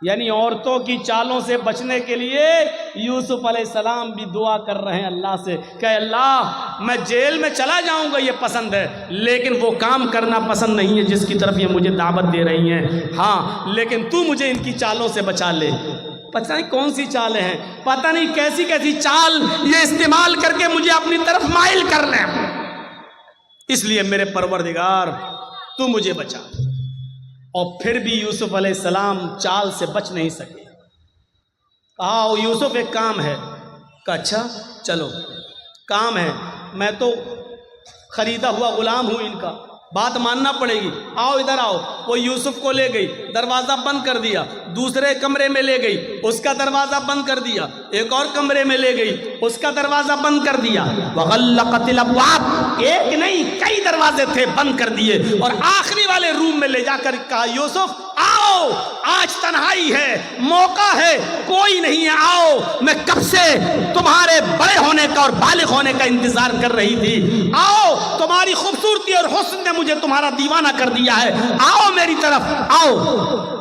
یعنی عورتوں کی چالوں سے بچنے کے لیے یوسف علیہ السلام بھی دعا کر رہے ہیں اللہ سے کہ اللہ میں جیل میں چلا جاؤں گا یہ پسند ہے، لیکن وہ کام کرنا پسند نہیں ہے جس کی طرف یہ مجھے دعوت دے رہی ہیں، ہاں لیکن تو مجھے ان کی چالوں سے بچا لے۔ پتہ نہیں کون سی چالیں ہیں، پتہ نہیں کیسی کیسی چال یہ استعمال کر کے مجھے اپنی طرف مائل کر لیں، اس لیے میرے پروردگار تو مجھے بچا۔ اور پھر بھی یوسف علیہ السلام چال سے بچ نہیں سکے۔ آؤ یوسف ایک کام ہے، کہ اچھا چلو کام ہے، میں تو خریدا ہوا غلام ہوں ان کا، بات ماننا پڑے گی، آؤ ادھر آؤ۔ وہ یوسف کو لے گئی، دروازہ بند کر دیا، دوسرے کمرے میں لے گئی، اس کا دروازہ بند کر دیا، ایک اور کمرے میں لے گئی، اس کا دروازہ بند کر دیا، وغلقت الابواب، ایک نہیں کئی دروازے تھے بند کر دیے، اور آخری والے روم میں لے جا کر کہا یوسف آؤ آج تنہائی ہے، موقع ہے، کوئی نہیں ہے، آؤ میں کب سے تمہارے بڑے ہونے کا اور بالغ ہونے کا انتظار کر رہی تھی، آؤ تمہاری خوبصورتی اور حسن نے مجھے تمہارا دیوانہ کر دیا ہے، آؤ میری طرف آؤ۔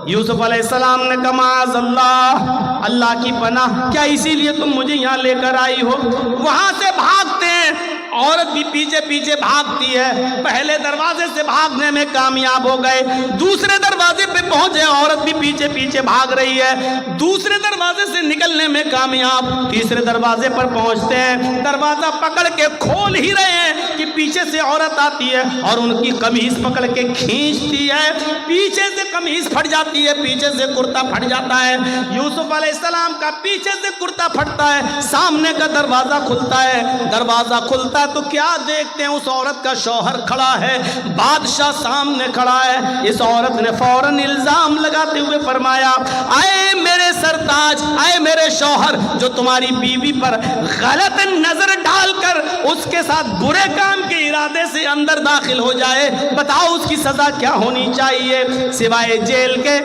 یوسف علیہ السلام نے کہا معاذ اللہ، اللہ کی پناہ، کیا اسی لیے تم مجھے یہاں لے کر آئی ہو؟ وہاں سے بھاگتے ہیں، عورت بھی پیچھے پیچھے بھاگتی ہے، پہلے دروازے سے بھاگنے میں کامیاب ہو گئے، دوسرے دروازے پہ پہنچے، عورت بھی پیچھے پیچھے بھاگ رہی ہے، دوسرے دروازے سے نکلنے میں کامیاب، تیسرے دروازے پر پہنچتے ہیں، دروازہ پکڑ کے کھول ہی رہے ہیں کہ پیچھے سے عورت آتی ہے اور ان کی قمیض پکڑ کے کھینچتی ہے، پیچھے سے قمیض پھٹ جاتی ہے، پیچھے سے کرتا پھٹ جاتا ہے، یوسف علیہ السلام کا پیچھے سے کرتا پھٹتا ہے، سامنے کا دروازہ کھلتا ہے، دروازہ کھلتا ہے تو کیا دیکھتے ہیں، اس عورت کا شوہر کھڑا ہے، بادشاہ سامنے کھڑا ہے۔ اس عورت نے فوراً الزام لگاتے ہوئے فرمایا اے میرے سرتاج، اے میرے شوہر، جو تمہاری بیوی پر غلط نظر ڈال کر اس کے ساتھ برے کام کے ارادے سے اندر داخل ہو جائے، بتاؤ اس کی سزا کیا ہونی چاہیے سوائے جیل کے؟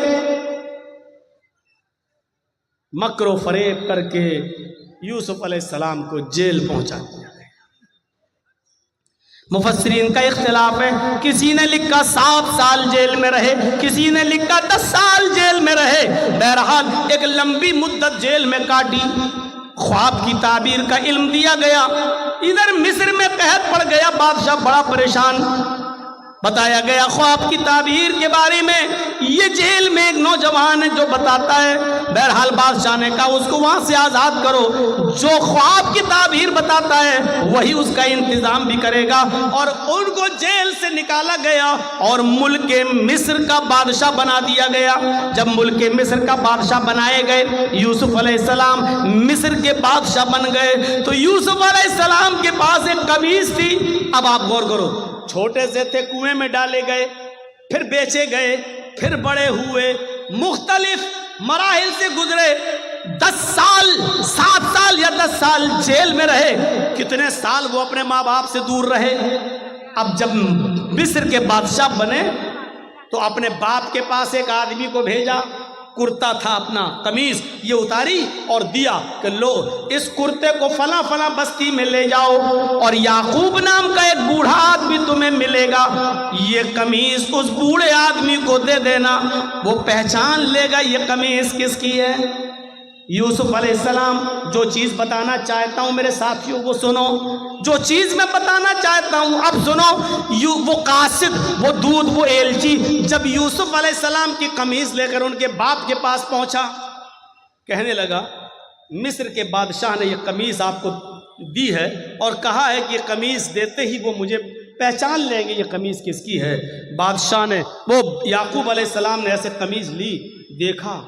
مکر و فریب کر کے یوسف علیہ السلام کو جیل پہنچا دیا۔ مفسرین کا اختلاف ہے، کسی نے لکھا 7 سال جیل میں رہے، کسی نے لکھا 10 سال جیل میں رہے، بہرحال ایک لمبی مدت جیل میں کاٹی، خواب کی تعبیر کا علم دیا گیا، ادھر مصر میں قحط پڑ گیا، بادشاہ بڑا پریشان، بتایا گیا خواب کی تعبیر کے بارے میں، یہ جیل میں ایک نوجوان ہے جو بتاتا ہے، بہرحال بادشاہ نے کہا اس کو وہاں سے آزاد کرو، جو خواب کی تعبیر بتاتا ہے وہی اس کا انتظام بھی کرے گا، اور ان کو جیل سے نکالا گیا اور ملک مصر کا بادشاہ بنا دیا گیا۔ جب ملک مصر کا بادشاہ بنائے گئے، یوسف علیہ السلام مصر کے بادشاہ بن گئے، تو یوسف علیہ السلام کے پاس ایک قمیص تھی، اب آپ غور کرو، چھوٹے سے تھے کنویں میں ڈالے گئے، پھر بیچے گئے، پھر بڑے ہوئے، مختلف مراحل سے گزرے، 10 سال 7 سال یا 10 سال جیل میں رہے، کتنے سال وہ اپنے ماں باپ سے دور رہے۔ اب جب مصر کے بادشاہ بنے تو اپنے باپ کے پاس ایک آدمی کو بھیجا، کرتا تھا اپنا قمیض یہ اتاری اور دیا کہ لو اس کرتے کو فلاں فلاں بستی میں لے جاؤ، اور یعقوب نام کا ایک بوڑھا آدمی تمہیں ملے گا، یہ قمیض اس بوڑھے آدمی کو دے دینا، وہ پہچان لے گا یہ قمیض کس کی ہے۔ یوسف علیہ السلام جو چیز بتانا چاہتا ہوں میرے ساتھیوں وہ سنو، جو چیز میں بتانا چاہتا ہوں اب سنو، وہ قاصد، وہ دودھ، وہ ایلچی جب یوسف علیہ السلام کی قمیض لے کر ان کے باپ کے پاس پہنچا، کہنے لگا مصر کے بادشاہ نے یہ قمیض آپ کو دی ہے اور کہا ہے کہ یہ قمیض دیتے ہی وہ مجھے پہچان لیں گے یہ قمیض کس کی ہے۔ بادشاہ نے، وہ یعقوب علیہ السلام نے ایسے قمیض لی، دیکھا،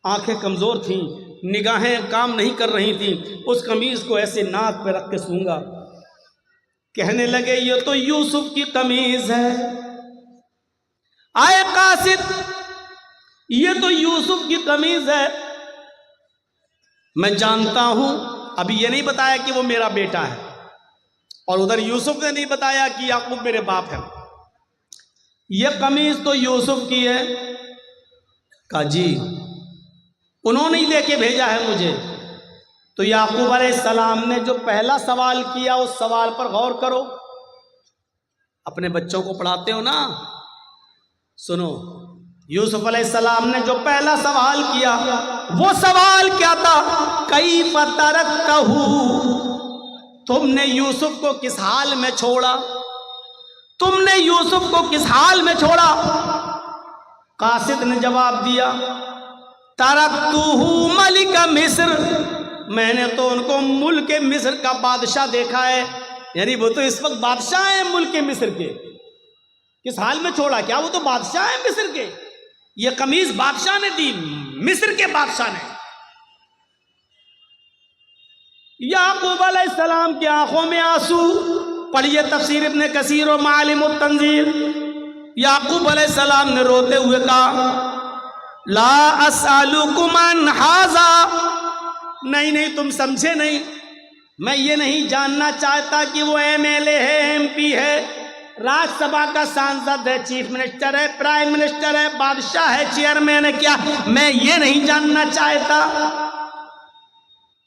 آنکھیں کمزور تھیں، نگاہیں کام نہیں کر رہی تھیں، اس قمیض کو ایسے ناک پہ رکھ کے سونگا، کہنے لگے یہ تو یوسف کی قمیض ہے، آئے قاصد یہ تو یوسف کی قمیض ہے، میں جانتا ہوں، ابھی یہ نہیں بتایا کہ وہ میرا بیٹا ہے، اور ادھر یوسف نے نہیں بتایا کہ یعقوب میرے باپ ہے، یہ قمیض تو یوسف کی ہے۔ کہا جی انہوں نے ہی لے کے بھیجا ہے مجھے۔ تو یعقوب علیہ السلام نے جو پہلا سوال کیا اس سوال پر غور کرو، اپنے بچوں کو پڑھاتے ہو نا، سنو، یوسف علیہ السلام نے جو پہلا سوال کیا وہ سوال کیا تھا؟ کیف ترکتہ، تم نے یوسف کو کس حال میں چھوڑا؟ تم نے یوسف کو کس حال میں چھوڑا؟ قاصد نے جواب دیا ترکتہ ملک مصر، میں نے تو ان کو ملک مصر کا بادشاہ دیکھا ہے، یعنی وہ تو اس وقت بادشاہ ہیں ملک مصر کے۔ کس حال میں چھوڑا؟ کیا وہ تو بادشاہ ہیں مصر کے، یہ قمیض بادشاہ نے دی، مصر کے بادشاہ نے۔ یعقوب علیہ السلام کی آنکھوں میں آنسو، پڑھیے تفسیر ابن کثیر و معالم التنزیل۔ یعقوب علیہ السلام نے روتے ہوئے کہا لا اسألکم عن ھذا، نہیں تم سمجھے نہیں، میں یہ نہیں جاننا چاہتا کہ وہ ایم ایل اے ہے، ایم پی ہے، راج سبھا کا سانسد ہے، چیف منسٹر ہے، پرائم منسٹر ہے، بادشاہ ہے، چیئرمین ہے، کیا میں یہ نہیں جاننا چاہتا؟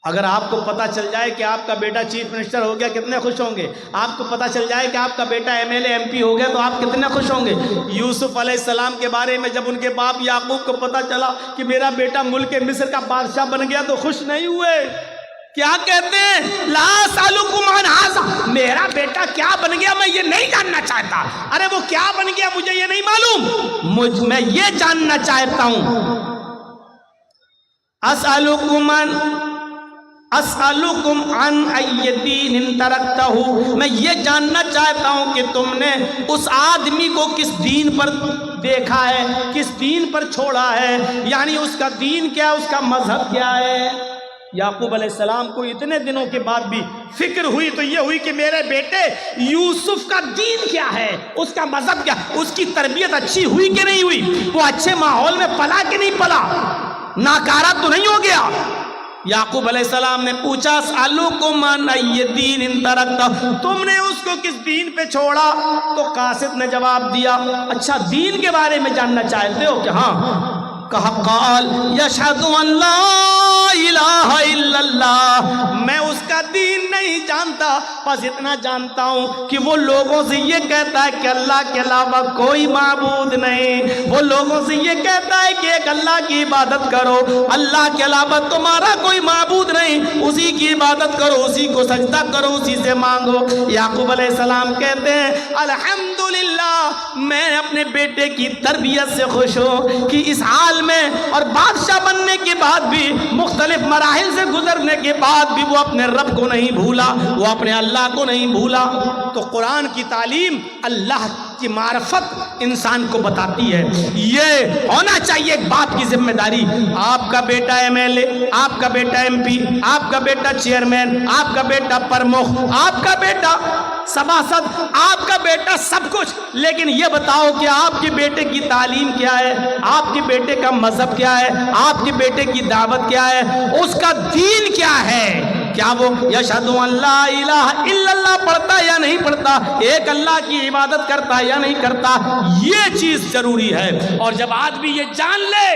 اگر آپ کو پتا چل جائے کہ آپ کا بیٹا چیف منسٹر ہو گیا کتنے خوش ہوں گے؟ آپ کو پتا چل جائے کہ آپ کا بیٹا M L A M P ہو گیا تو آپ کتنے خوش ہوں گے؟ یوسف علیہ السلام کے بارے میں جب ان کے باپ یعقوب کو پتا چلا کہ میرا بیٹا ملک مصر کا بادشاہ بن گیا تو خوش نہیں ہوئے، کیا کہتے ہیں لا اسألکم عن ھذا، میرا بیٹا کیا بن گیا میں یہ نہیں جاننا چاہتا۔ ارے وہ کیا بن گیا مجھے یہ نہیں معلوم، میں یہ جاننا چاہتا ہوں۔ اسألکم عن ای دین ترکتہ، میں یہ جاننا چاہتا ہوں کہ تم نے اس آدمی کو کس دین پر دیکھا ہے، کس دین پر چھوڑا ہے، یعنی اس کا دین کیا ہے، اس کا مذہب کیا ہے۔ یعقوب علیہ السلام کو اتنے دنوں کے بعد بھی فکر ہوئی تو یہ ہوئی کہ میرے بیٹے یوسف کا دین کیا ہے، اس کا مذہب کیا، اس کی تربیت اچھی ہوئی کہ نہیں ہوئی، وہ اچھے ماحول میں پلا کہ نہیں پلا، ناکارہ تو نہیں ہو گیا۔ یعقوب علیہ السلام نے پوچھا اسألکم عن ای دین ترکتہ، تم نے اس کو کس دین پہ چھوڑا؟ تو قاصد نے جواب دیا اچھا دین کے بارے میں جاننا چاہتے ہو کہ ہاں؟ کہا قال یشہد ان لا الہ الا اللہ، میں اس کا دین نہیں جانتا، بس اتنا جانتا ہوں کہ وہ لوگوں سے یہ کہتا ہے کہ اللہ کے علاوہ کوئی معبود نہیں، وہ لوگوں سے یہ کہتا ہے کہ ایک اللہ کی عبادت کرو، اللہ کے علاوہ تمہارا کوئی معبود نہیں، اسی کی عبادت کرو، اسی کو سجدہ کرو، اسی سے مانگو۔ یعقوب علیہ السلام کہتے ہیں الحمدللہ، میں اپنے بیٹے کی تربیت سے خوش ہوں کہ اس حال میں اور بادشاہ بننے کے بعد بھی، مختلف مراحل سے گزرنے کے بعد بھی وہ اپنے رب کو نہیں بھولا، وہ اپنے اللہ کو نہیں بھولا۔ تو قرآن کی تعلیم اللہ کی معرفت انسان کو بتاتی ہے، یہ ہونا چاہیے ایک باپ کی ذمہ داری۔ آپ کا بیٹا ایم ایل اے، آپ کا بیٹا ایم پی، آپ کا بیٹا چیئرمین، آپ کا بیٹا پرمکھ، آپ کا بیٹا سباسد، آپ کا بیٹا سب کچھ، لیکن یہ بتاؤ کہ آپ کے بیٹے کی تعلیم کیا ہے، آپ کے بیٹے کا مذہب کیا ہے، آپ کے بیٹے کی دعوت کیا ہے، اس کا دین کیا ہے؟ کیا وہ یشہد ان لا الہ الا اللہ پڑھتا یا نہیں پڑھتا، ایک اللہ کی عبادت کرتا یا نہیں کرتا، یہ چیز ضروری ہے۔ اور جب آدمی یہ جان لے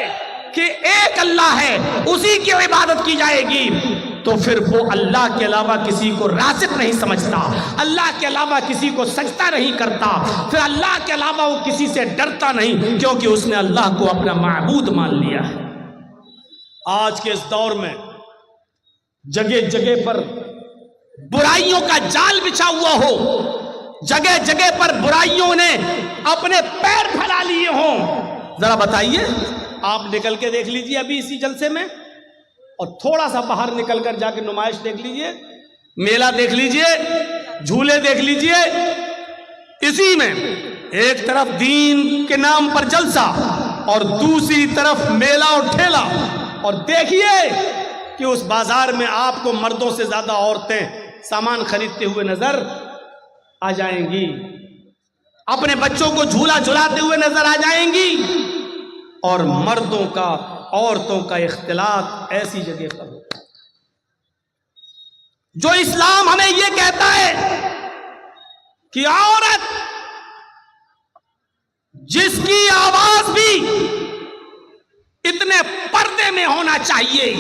کہ ایک اللہ ہے، اسی کی عبادت کی جائے گی، تو پھر وہ اللہ کے علاوہ کسی کو رازق نہیں سمجھتا، اللہ کے علاوہ کسی کو سجدہ نہیں کرتا، پھر اللہ کے علاوہ وہ کسی سے ڈرتا نہیں، کیونکہ اس نے اللہ کو اپنا معبود مان لیا ہے۔ آج کے اس دور میں جگہ جگہ پر برائیوں کا جال بچھا ہوا ہو، جگہ جگہ پر برائیوں نے اپنے پیر پھیلا لیے ہوں، ذرا بتائیے، آپ نکل کے دیکھ لیجئے ابھی اسی جلسے میں، اور تھوڑا سا باہر نکل کر جا کے نمائش دیکھ لیجئے، میلہ دیکھ لیجئے، جھولے دیکھ لیجئے، اسی میں ایک طرف دین کے نام پر جلسہ اور دوسری طرف میلہ اور ٹھیلا، اور دیکھیے کہ اس بازار میں آپ کو مردوں سے زیادہ عورتیں سامان خریدتے ہوئے نظر آ جائیں گی، اپنے بچوں کو جھولا جھلاتے ہوئے نظر آ جائیں گی، اور مردوں کا عورتوں کا اختلاط ایسی جگہ پر ہوتا ہے جو اسلام ہمیں یہ کہتا ہے کہ عورت جس کی آواز بھی اتنے پردے میں ہونا چاہیے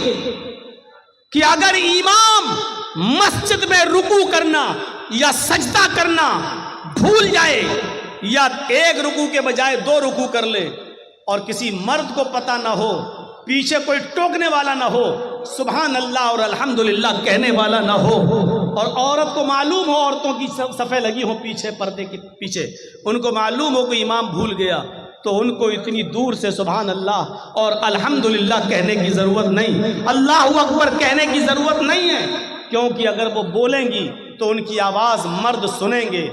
کہ اگر امام مسجد میں رکوع کرنا یا سجدہ کرنا بھول جائے یا ایک رکوع کے بجائے 2 رکوع کر لے اور کسی مرد کو پتہ نہ ہو، پیچھے کوئی ٹوکنے والا نہ ہو، سبحان اللہ اور الحمدللہ کہنے والا نہ ہو، اور عورت کو معلوم ہو، عورتوں کی صفیں لگی ہوں پیچھے پردے کے پیچھے، ان کو معلوم ہو کہ امام بھول گیا تو ان کو اتنی دور سے سبحان اللہ اور الحمدللہ کہنے کی ضرورت نہیں، اللہ اکبر کہنے کی ضرورت نہیں ہے، کیونکہ اگر وہ بولیں گی تو ان کی آواز مرد سنیں گے،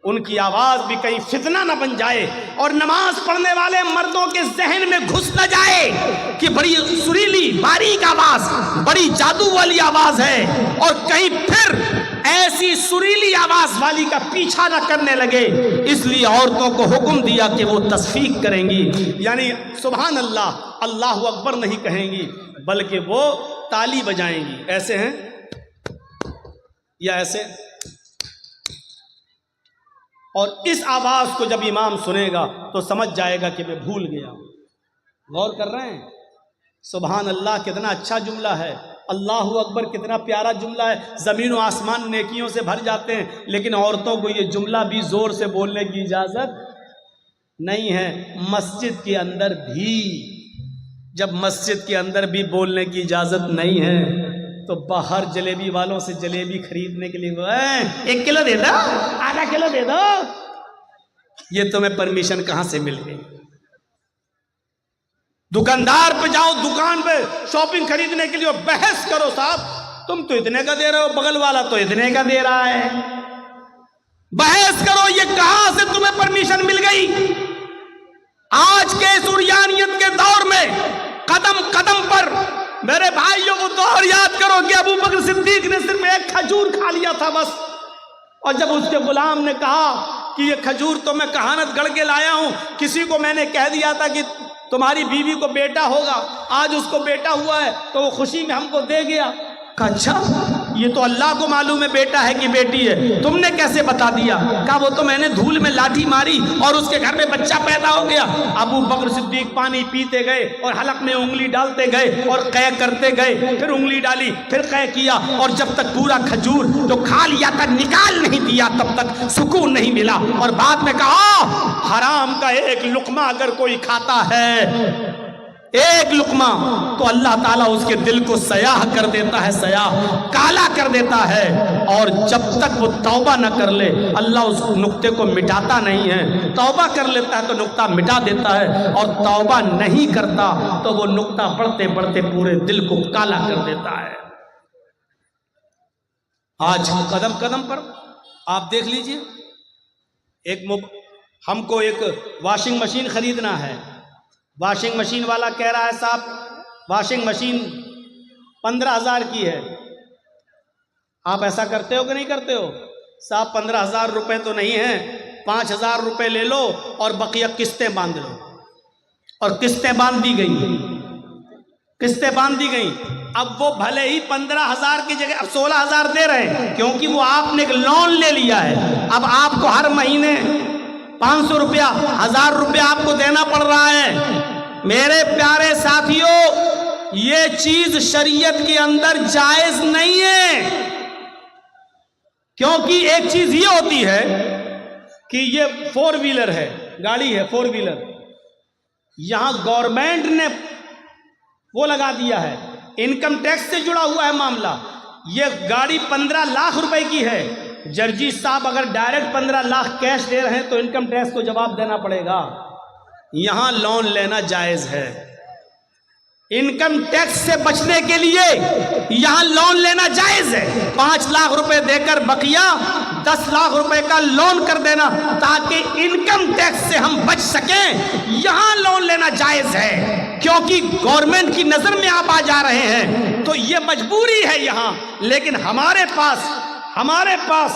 ان کی آواز بھی کہیں فتنہ نہ بن جائے اور نماز پڑھنے والے مردوں کے ذہن میں گھس نہ جائے کہ بڑی سریلی باریک آواز، بڑی جادو والی آواز ہے، اور کہیں پھر ایسی سریلی آواز والی کا پیچھا نہ کرنے لگے، اس لیے عورتوں کو حکم دیا کہ وہ تصفیق کریں گی، یعنی سبحان اللہ اللہ اکبر نہیں کہیں گی بلکہ وہ تالی بجائیں گی، ایسے ہیں یا ایسے، اور اس آواز کو جب امام سنے گا تو سمجھ جائے گا کہ میں بھول گیا۔ غور کر رہے ہیں؟ سبحان اللہ کتنا اچھا جملہ ہے، اللہ اکبر کتنا پیارا جملہ ہے، زمین و آسمان نیکیوں سے بھر جاتے ہیں، لیکن عورتوں کو یہ جملہ بھی زور سے بولنے کی اجازت نہیں ہے۔ مسجد کے اندر بھی، جب مسجد کے اندر بھی بولنے کی اجازت نہیں ہے تو باہر جلیبی والوں سے جلیبی خریدنے کے لیے 1 کلو دے دو، آدھا کلو دے دو، یہ تمہیں پرمیشن کہاں سے مل گئی؟ دکاندار پہ جاؤ، دکان پہ شاپنگ خریدنے کے لیے بحث کرو، صاحب تم تو اتنے کا دے رہے ہو، بغل والا تو اتنے کا دے رہا ہے، بحث کرو یہ کہاں سے تمہیں پرمیشن مل گئی؟ آج کے سریانیت کے دور میں قدم قدم پر میرے بھائیوں وہ دور یاد کرو کہ ابو بکر صدیق نے صرف 1 کھجور کھا لیا تھا بس، اور جب اس کے غلام نے کہا کہ یہ کھجور تو میں کہانت گڑھ کے لایا ہوں، کسی کو میں نے کہہ دیا تھا کہ تمہاری بیوی کو بیٹا ہوگا، آج اس کو بیٹا ہوا ہے تو وہ خوشی میں ہم کو دے گیا۔ کہا اچھا یہ تو اللہ کو معلوم ہے بیٹا ہے کہ بیٹی ہے، تم نے کیسے بتا دیا؟ کہا وہ تو میں نے دھول میں لاٹھی ماری اور اس کے گھر میں بچہ پیدا ہو گیا۔ ابو بکر صدیق پانی پیتے گئے اور حلق میں انگلی ڈالتے گئے اور قے کرتے گئے، پھر انگلی ڈالی، پھر قے کیا، اور جب تک پورا کھجور جو کھا لیا تھا نکال نہیں دیا تب تک سکون نہیں ملا، اور بعد میں کہا حرام کا 1 لقمہ اگر کوئی کھاتا ہے، 1 لقمہ، تو اللہ تعالیٰ اس کے دل کو سیاہ کر دیتا ہے، سیاہ کالا کر دیتا ہے، اور جب تک وہ توبہ نہ کر لے اللہ اس نقطے کو مٹاتا نہیں ہے، توبہ کر لیتا ہے تو نقطہ مٹا دیتا ہے، اور توبہ نہیں کرتا تو وہ نقطہ بڑھتے بڑھتے پورے دل کو کالا کر دیتا ہے۔ آج قدم قدم پر آپ دیکھ لیجئے، ہم کو ایک واشنگ مشین خریدنا ہے، واشنگ مشین والا کہہ رہا ہے صاحب واشنگ مشین 15,000 کی ہے، آپ ایسا کرتے ہو کہ نہیں کرتے ہو؟ صاحب 15,000 روپے تو نہیں ہیں، 5,000 روپے لے لو اور بقیہ قسطیں باندھ لو، اور قسطیں باندھ دی گئی، قسطیں باندھ دی گئی۔ اب وہ بھلے ہی 15,000 کی جگہ اب 16,000 دے رہے ہیں، کیونکہ وہ آپ نے ایک لون لے لیا ہے، اب آپ کو ہر مہینے 500 روپیہ 1,000 روپیہ آپ کو دینا پڑ رہا ہے۔ میرے پیارے ساتھیوں یہ چیز شریعت کے اندر جائز نہیں ہے، کیونکہ ایک چیز یہ ہوتی ہے کہ یہ 4 ویلر ہے، گاڑی ہے 4 ویلر، یہاں گورنمنٹ نے وہ لگا دیا ہے، انکم ٹیکس سے جڑا ہوا ہے معاملہ، یہ گاڑی 15 لاکھ روپے کی ہے، جرجی صاحب اگر ڈائریکٹ 15 لاکھ کیش دے رہے ہیں تو انکم ٹیکس کو جواب دینا پڑے گا، یہاں لون لینا جائز ہے، انکم ٹیکس سے بچنے کے لیے یہاں لون لینا جائز ہے، 5 لاکھ روپے دے کر بقیہ 10 لاکھ روپے کا لون کر دینا تاکہ انکم ٹیکس سے ہم بچ سکیں، یہاں لون لینا جائز ہے، کیونکہ گورنمنٹ کی نظر میں آپ آ جا رہے ہیں تو یہ مجبوری ہے یہاں، لیکن ہمارے پاس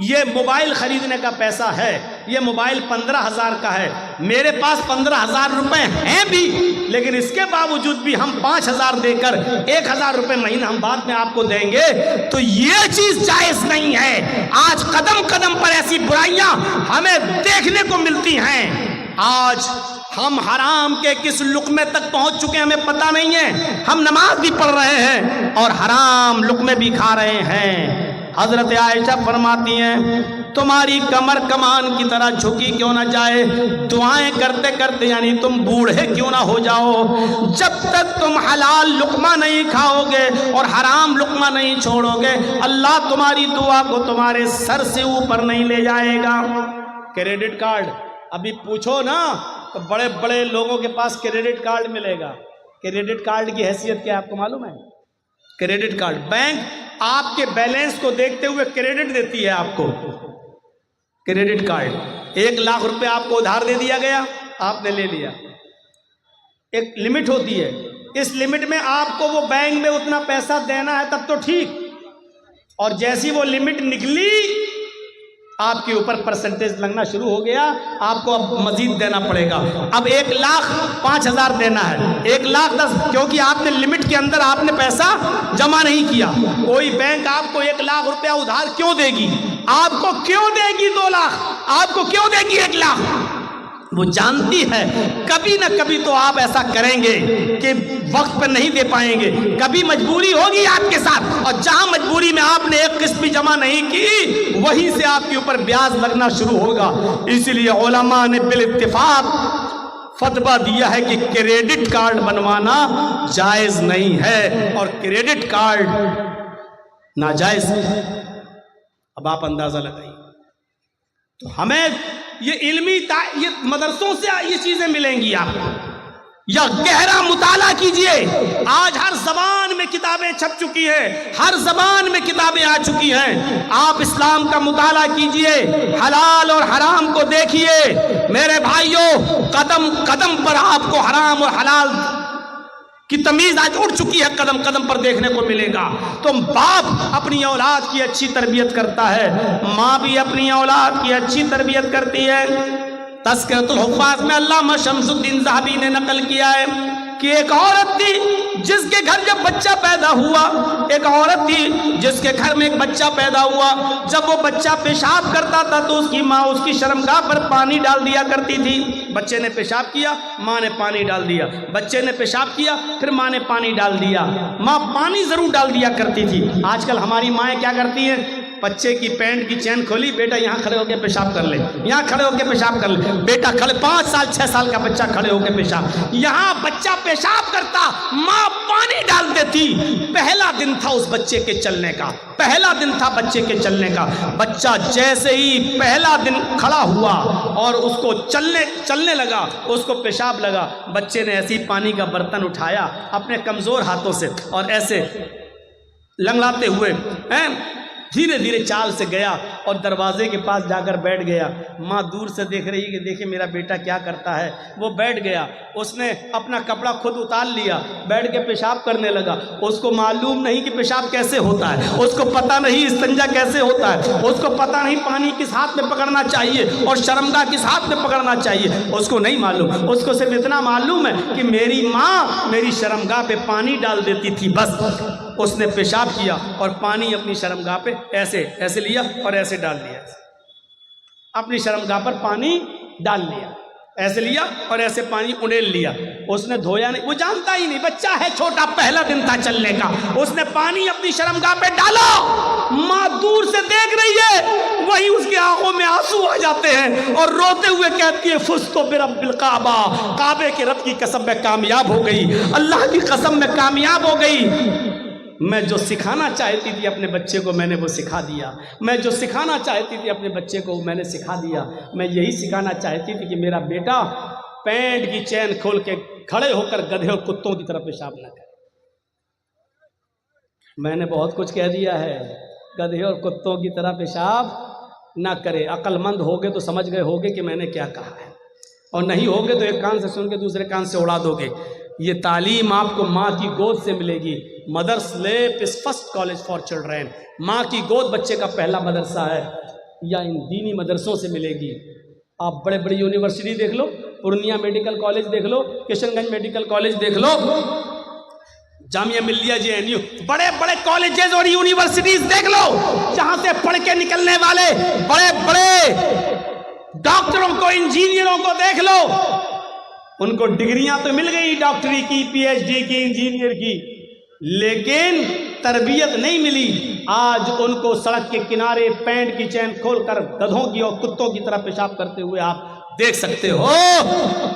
یہ موبائل خریدنے کا پیسہ ہے، یہ موبائل 15,000 کا ہے، میرے پاس 15,000 روپے ہیں بھی، لیکن اس کے باوجود بھی ہم 5,000 دے کر 1,000 روپے مہینہ ہم بعد میں آپ کو دیں گے، تو یہ چیز جائز نہیں ہے۔ آج قدم قدم پر ایسی برائیاں ہمیں دیکھنے کو ملتی ہیں، آج ہم حرام کے کس لقمے تک پہنچ چکے ہیں ہمیں پتہ نہیں ہے، ہم نماز بھی پڑھ رہے ہیں اور حرام لقمے بھی کھا رہے ہیں۔ حضرت عائشہ فرماتی ہیں تمہاری کمر کمان کی طرح جھکی کیوں نہ جائے، دعائیں کرتے کرتے یعنی تم بوڑھے کیوں نہ ہو جاؤ، جب تک تم حلال لقمہ نہیں کھاؤ گے اور حرام لقمہ نہیں چھوڑو گے اللہ تمہاری دعا کو تمہارے سر سے اوپر نہیں لے جائے گا۔ کریڈٹ کارڈ ابھی پوچھو نا تو بڑے بڑے لوگوں کے پاس کریڈٹ کارڈ ملے گا۔ کریڈٹ کارڈ کی حیثیت کیا آپ کو معلوم ہے؟ کریڈٹ کارڈ، بینک آپ کے بیلنس کو دیکھتے ہوئے کریڈٹ دیتی ہے آپ کو۔ کریڈٹ کارڈ 1 لاکھ روپے آپ کو ادھار دے دیا گیا، آپ نے لے لیا، ایک لمٹ ہوتی ہے، اس لمٹ میں آپ کو وہ بینک میں اتنا پیسہ دینا ہے تب تو ٹھیک، اور جیسی وہ لمٹ نکلی آپ کے اوپر پرسنٹیج لگنا شروع ہو گیا، آپ کو اب مزید دینا پڑے گا۔ اب 1,05,000 دینا ہے، 1,10,000، کیونکہ آپ نے لمٹ کے اندر آپ نے پیسہ جمع نہیں کیا۔ کوئی بینک آپ کو 1 لاکھ روپیہ ادھار کیوں دے گی؟ آپ کو کیوں دے گی 2 لاکھ؟ آپ کو کیوں دے گی 1 لاکھ؟ وہ جانتی ہے کبھی نہ کبھی تو آپ ایسا کریں گے کہ وقت پر نہیں دے پائیں گے، کبھی مجبوری ہوگی آپ کے ساتھ، اور جہاں مجبوری میں آپ نے ایک قسط بھی جمع نہیں کی وہیں سے آپ کے اوپر بیاج لگنا شروع ہوگا۔ اسی لیے علماء نے بالاتفاق فتویٰ دیا ہے کہ کریڈٹ کارڈ بنوانا جائز نہیں ہے، اور کریڈٹ کارڈ ناجائز ہے۔ اب آپ اندازہ لگائیے، تو ہمیں یہ علمی یہ مدرسوں سے یہ چیزیں ملیں گی آپ کو، یا گہرا مطالعہ کیجئے۔ آج ہر زبان میں کتابیں چھپ چکی ہیں، ہر زبان میں کتابیں آ چکی ہیں، آپ اسلام کا مطالعہ کیجئے، حلال اور حرام کو دیکھیے۔ میرے بھائیوں، قدم قدم پر آپ کو حرام اور حلال کی تمیز آج اڑ چکی ہے، قدم قدم پر دیکھنے کو ملے گا۔ تو باپ اپنی اولاد کی اچھی تربیت کرتا ہے، ماں بھی اپنی اولاد کی اچھی تربیت کرتی ہے۔ تذکرۃ الحفاظ میں علامہ شمس الدین ذہبی نے نقل کیا ہے کہ ایک عورت تھی جس کے گھر جب بچہ پیدا ہوا، ایک عورت تھی جس کے گھر میں ایک بچہ پیدا ہوا، جب وہ بچہ پیشاب کرتا تھا تو اس کی ماں اس کی شرمگاہ پر پانی ڈال دیا کرتی تھی۔ بچے نے پیشاب کیا، ماں نے پانی ڈال دیا، بچے نے پیشاب کیا، پھر ماں نے پانی ڈال دیا، ماں پانی ضرور ڈال دیا کرتی تھی۔ آج کل ہماری مائیں کیا کرتی ہیں؟ بچے کی پینٹ کی چین کھولی، بیٹا یہاں کھڑے ہو کے پیشاب کر لے، یہاں کھڑے ہو کے پیشاب کر لے، بیٹا کھڑے، 5 سال 6 سال کا بچہ کھڑے ہو کے پیشاب، یہاں بچہ پیشاب کرتا، ماں پانی ڈال دیتی۔ پہلا دن تھا اس بچے کے چلنے کا، پہلا دن تھا بچے کے چلنے کا۔ بچہ جیسے ہی پہلا دن کھڑا ہوا اور اس کو چلنے لگا، اس کو پیشاب لگا، بچے نے ایسی پانی کا برتن اٹھایا اپنے کمزور ہاتھوں سے اور ایسے لنگڑاتے ہوئے دھیرے دھیرے چال سے گیا اور دروازے کے پاس جا کر بیٹھ گیا۔ ماں دور سے دیکھ رہی کہ دیکھیں میرا بیٹا کیا کرتا ہے، وہ بیٹھ گیا، اس نے اپنا کپڑا خود اتار لیا، بیٹھ کے پیشاب کرنے لگا۔ اس کو معلوم نہیں کہ پیشاب کیسے ہوتا ہے، اس کو پتہ نہیں استنجا کیسے ہوتا ہے، اس کو پتہ نہیں پانی کس ہاتھ میں پکڑنا چاہیے اور شرمگاہ کس ہاتھ میں پکڑنا چاہیے، اس کو نہیں معلوم۔ اس کو صرف اتنا معلوم ہے کہ میری ماں میری شرمگاہ پہ پانی ڈال دیتی تھی، بس۔ اس نے پیشاب کیا اور پانی اپنی شرمگاہ پہ ایسے لیا اور ایسے ڈال دیا، اپنی شرمگاہ پر پانی ڈال لیا، ایسے لیا اور ایسے پانی اڑیل لیا۔ اس نے دھویا نہیں، وہ جانتا ہی نہیں، بچہ ہے چھوٹا، پہلا دن تھا چلنے کا۔ اس نے پانی اپنی شرمگاہ پہ ڈالا، ماں دور سے دیکھ رہی ہے، وہی اس کی آنکھوں میں آنسو آ جاتے ہیں اور روتے ہوئے کہتی ہے فزت برب الکعبہ، کعبے کے رب کی قسم میں کامیاب ہو گئی، اللہ کی قسم میں کامیاب ہو گئی۔ میں جو سکھانا چاہتی تھی اپنے بچے کو میں نے وہ سکھا دیا، میں جو سکھانا چاہتی تھی اپنے بچے کو میں نے سکھا دیا۔ میں یہی سکھانا چاہتی تھی کہ میرا بیٹا پینٹ کی چین کھول کے کھڑے ہو کر گدھے اور کتوں کی طرح پیشاب نہ کرے۔ میں نے بہت کچھ کہہ دیا ہے، گدھے اور کتوں کی طرح پیشاب نہ کرے۔ عقل مند ہوگے تو سمجھ گئے ہوگے کہ میں نے کیا کہا ہے، اور نہیں ہوگے تو ایک کان سے سن کے دوسرے کان سے اڑا دو گے۔ یہ تعلیم آپ کو ماں کی گود سے ملے گی۔ مدرس لیپ از فرسٹ کالج فار چلڈرین، ماں کی گود بچے کا پہلا مدرسہ ہے، یا ان دینی مدرسوں سے ملے گی۔ آپ بڑے بڑی یونیورسٹی دیکھ لو، پورنیہ میڈیکل کالج دیکھ لو، کشن گنج میڈیکل کالج دیکھ لو، جامعہ ملیہ JNU، بڑے بڑے کالجز اور یونیورسٹیز دیکھ لو، جہاں سے پڑھ کے نکلنے والے بڑے بڑے ڈاکٹروں کو، انجینئروں کو دیکھ لو۔ ان کو ڈگریاں تو مل گئی ڈاکٹری کی، PhD کی، انجینئر کی، لیکن تربیت نہیں ملی، آج ان کو سڑک کے کنارے پینٹ کی چین کھول کر گدھوں کی اور کتوں کی طرح پیشاب کرتے ہوئے آپ دیکھ سکتے ہو۔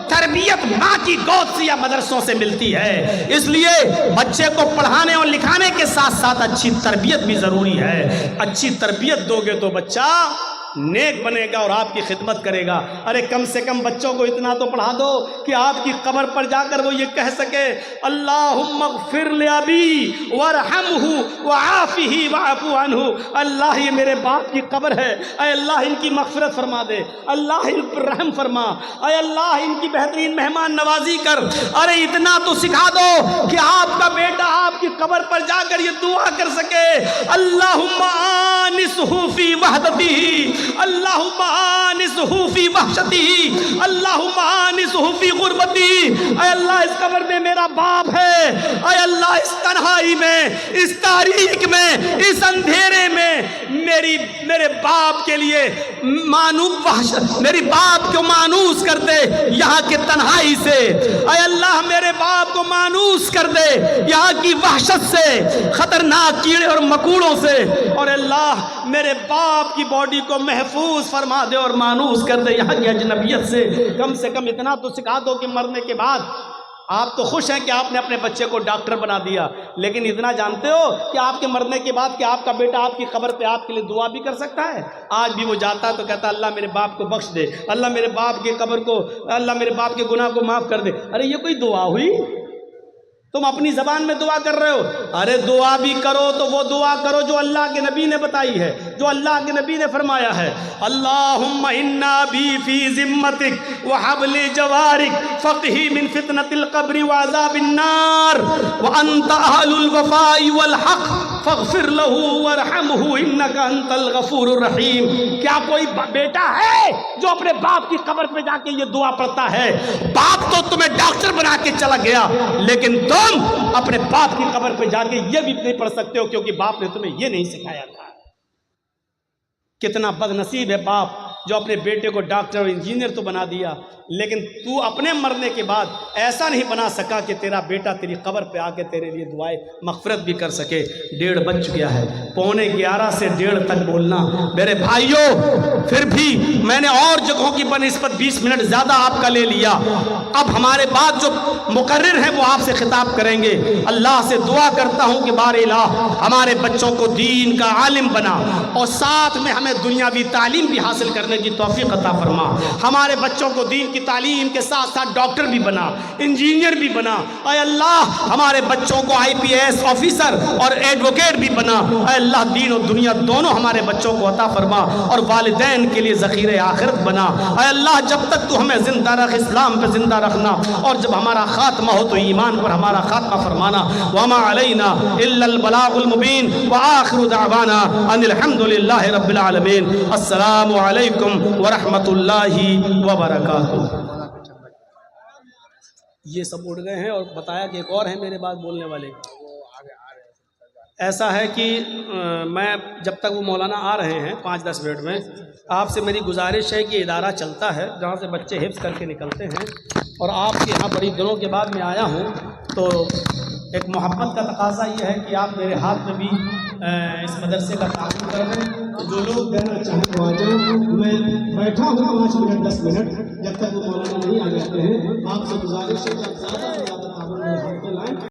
تربیت ماں کی گود سے یا مدرسوں سے ملتی ہے، اس لیے بچے کو پڑھانے اور لکھانے کے ساتھ ساتھ اچھی تربیت بھی ضروری ہے۔ اچھی تربیت دو گے تو بچہ نیک بنے گا اور آپ کی خدمت کرے گا۔ ارے کم سے کم بچوں کو اتنا تو پڑھا دو کہ آپ کی قبر پر جا کر وہ یہ کہہ سکے اللہم اغفر لأبی وارحمہ وعافہ واعف عنہ، اللہ یہ میرے باپ کی قبر ہے، اے اللہ ان کی مغفرت فرما دے، اللہ ان پر رحم فرما، اے اللہ ان کی بہترین مہمان نوازی کر۔ ارے اتنا تو سکھا دو کہ آپ کا بیٹا آپ کی قبر پر جا کر یہ دعا کر سکے اللہم آنسہ فی وحدتہ، اللہم آنسہ فی وحشتی، اللہم آنسہ فی غربتی، اے اللہ اس قبر میں میرا باپ ہے، اے اللہ اس تنہائی میں، اس تاریک میں، اس اندھیرے میں میرے باپ کے لیے میری باپ کو مانوس کر دے یہاں کے تنہائی سے، اے اللہ میرے باپ کو مانوس کر دے یہاں کی وحشت سے، خطرناک کیڑے اور مکوڑوں سے، اور اللہ میرے باپ کی باڈی کو محفوظ فرما دے اور مانوس کر دے یہاں کی اجنبیت سے۔ کم سے کم اتنا تو سکھا دو کہ مرنے کے بعد آپ تو خوش ہیں کہ آپ نے اپنے بچے کو ڈاکٹر بنا دیا، لیکن اتنا جانتے ہو کہ آپ کے مرنے کے بعد کہ آپ کا بیٹا آپ کی قبر پہ آپ کے لیے دعا بھی کر سکتا ہے؟ آج بھی وہ جاتا ہے تو کہتا ہے اللہ میرے باپ کو بخش دے، اللہ میرے باپ کی قبر کو، اللہ میرے باپ کے گناہ کو معاف کر دے۔ ارے یہ کوئی دعا ہوئی؟ تم اپنی زبان میں دعا کر رہے ہو۔ ارے دعا بھی کرو تو وہ دعا کرو جو اللہ کے نبی نے بتائی ہے، جو اللہ کے نبی نے فرمایا ہے اللہم انا بی فی ذمتک وحبل جوارک فقہی من فتنة القبر وعذاب النار وانت اہل الوفاء والحق فاغفر له وارحمه انک انت الغفور الرحیم۔ کیا کوئی بیٹا ہے جو اپنے باپ کی قبر پہ جا کے یہ دعا پڑھتا ہے؟ باپ تو تمہیں ڈاکٹر بنا کے چلا گیا، لیکن تم اپنے باپ کی قبر پہ جا کے یہ بھی نہیں پڑھ سکتے ہو کیونکہ باپ نے تمہیں یہ نہیں سکھایا تھا۔ کتنا بد نصیب ہے باپ جو اپنے بیٹے کو ڈاکٹر اور انجینئر تو بنا دیا، لیکن تو اپنے مرنے کے بعد ایسا نہیں بنا سکا کہ تیرا بیٹا تیری قبر پہ آ کے تیرے لیے دعائیں مغفرت بھی کر سکے۔ 1:30 بج چکا ہے، 11:15 سے 1:30 تک بولنا میرے بھائیوں، پھر بھی میں نے اور جگہوں کی بنسبت 20 منٹ زیادہ آپ کا لے لیا۔ اب ہمارے بعد جو مقرر ہیں وہ آپ سے خطاب کریں گے۔ اللہ سے دعا کرتا ہوں کہ بار الہ ہمارے بچوں کو دین کا عالم بنا اور ساتھ میں ہمیں دنیاوی تعلیم بھی حاصل کرنے کی توفیق عطا فرما۔ ہمارے بچوں کو دین کی تعلیم کے ساتھ ساتھ ڈاکٹر بھی بنا، انجینئر بھی بنا۔ اے اللہ ہمارے بچوں کو IPS آفیسر اور ایڈوکیٹ بھی بنا۔ اے اللہ دین اور دنیا دونوں ہمارے بچوں کو عطا فرما اور والدین کے لیے ذخیرہ آخرت بنا۔ اے اللہ جب تک تو ہمیں زندہ رکھ، اسلام پہ زندہ رکھنا، اور جب ہمارا خاتمہ ہو تو ایمان پر ہمارا خاتمہ فرمانا۔ وما علینا الا البلاغ المبین وآخر دعوانا ان الحمد للہ رب العالمین۔ السلام علیکم ورحمۃ اللہ وبرکاتہ۔ یہ سب اٹھ گئے ہیں اور بتایا کہ ایک اور ہیں میرے بعد بولنے والے۔ ایسا ہے کہ میں جب تک وہ مولانا آ رہے ہیں 5-10 منٹ میں، آپ سے میری گزارش ہے کہ ادارہ چلتا ہے جہاں سے بچے حفظ کر کے نکلتے ہیں، اور آپ کے یہاں بڑی دنوں کے بعد میں آیا ہوں تو ایک محبت کا تقاضا یہ ہے کہ آپ میرے ہاتھ میں بھی اس مدرسے کا تعاون کر دیں۔ جو لوگ کہنا چاہیں وہ آ جائیں، میں بیٹھا ہوں 5 منٹ 10 منٹ جب تک وہ مولانا نہیں آ جاتے ہیں۔ آپ سے گزارش ہے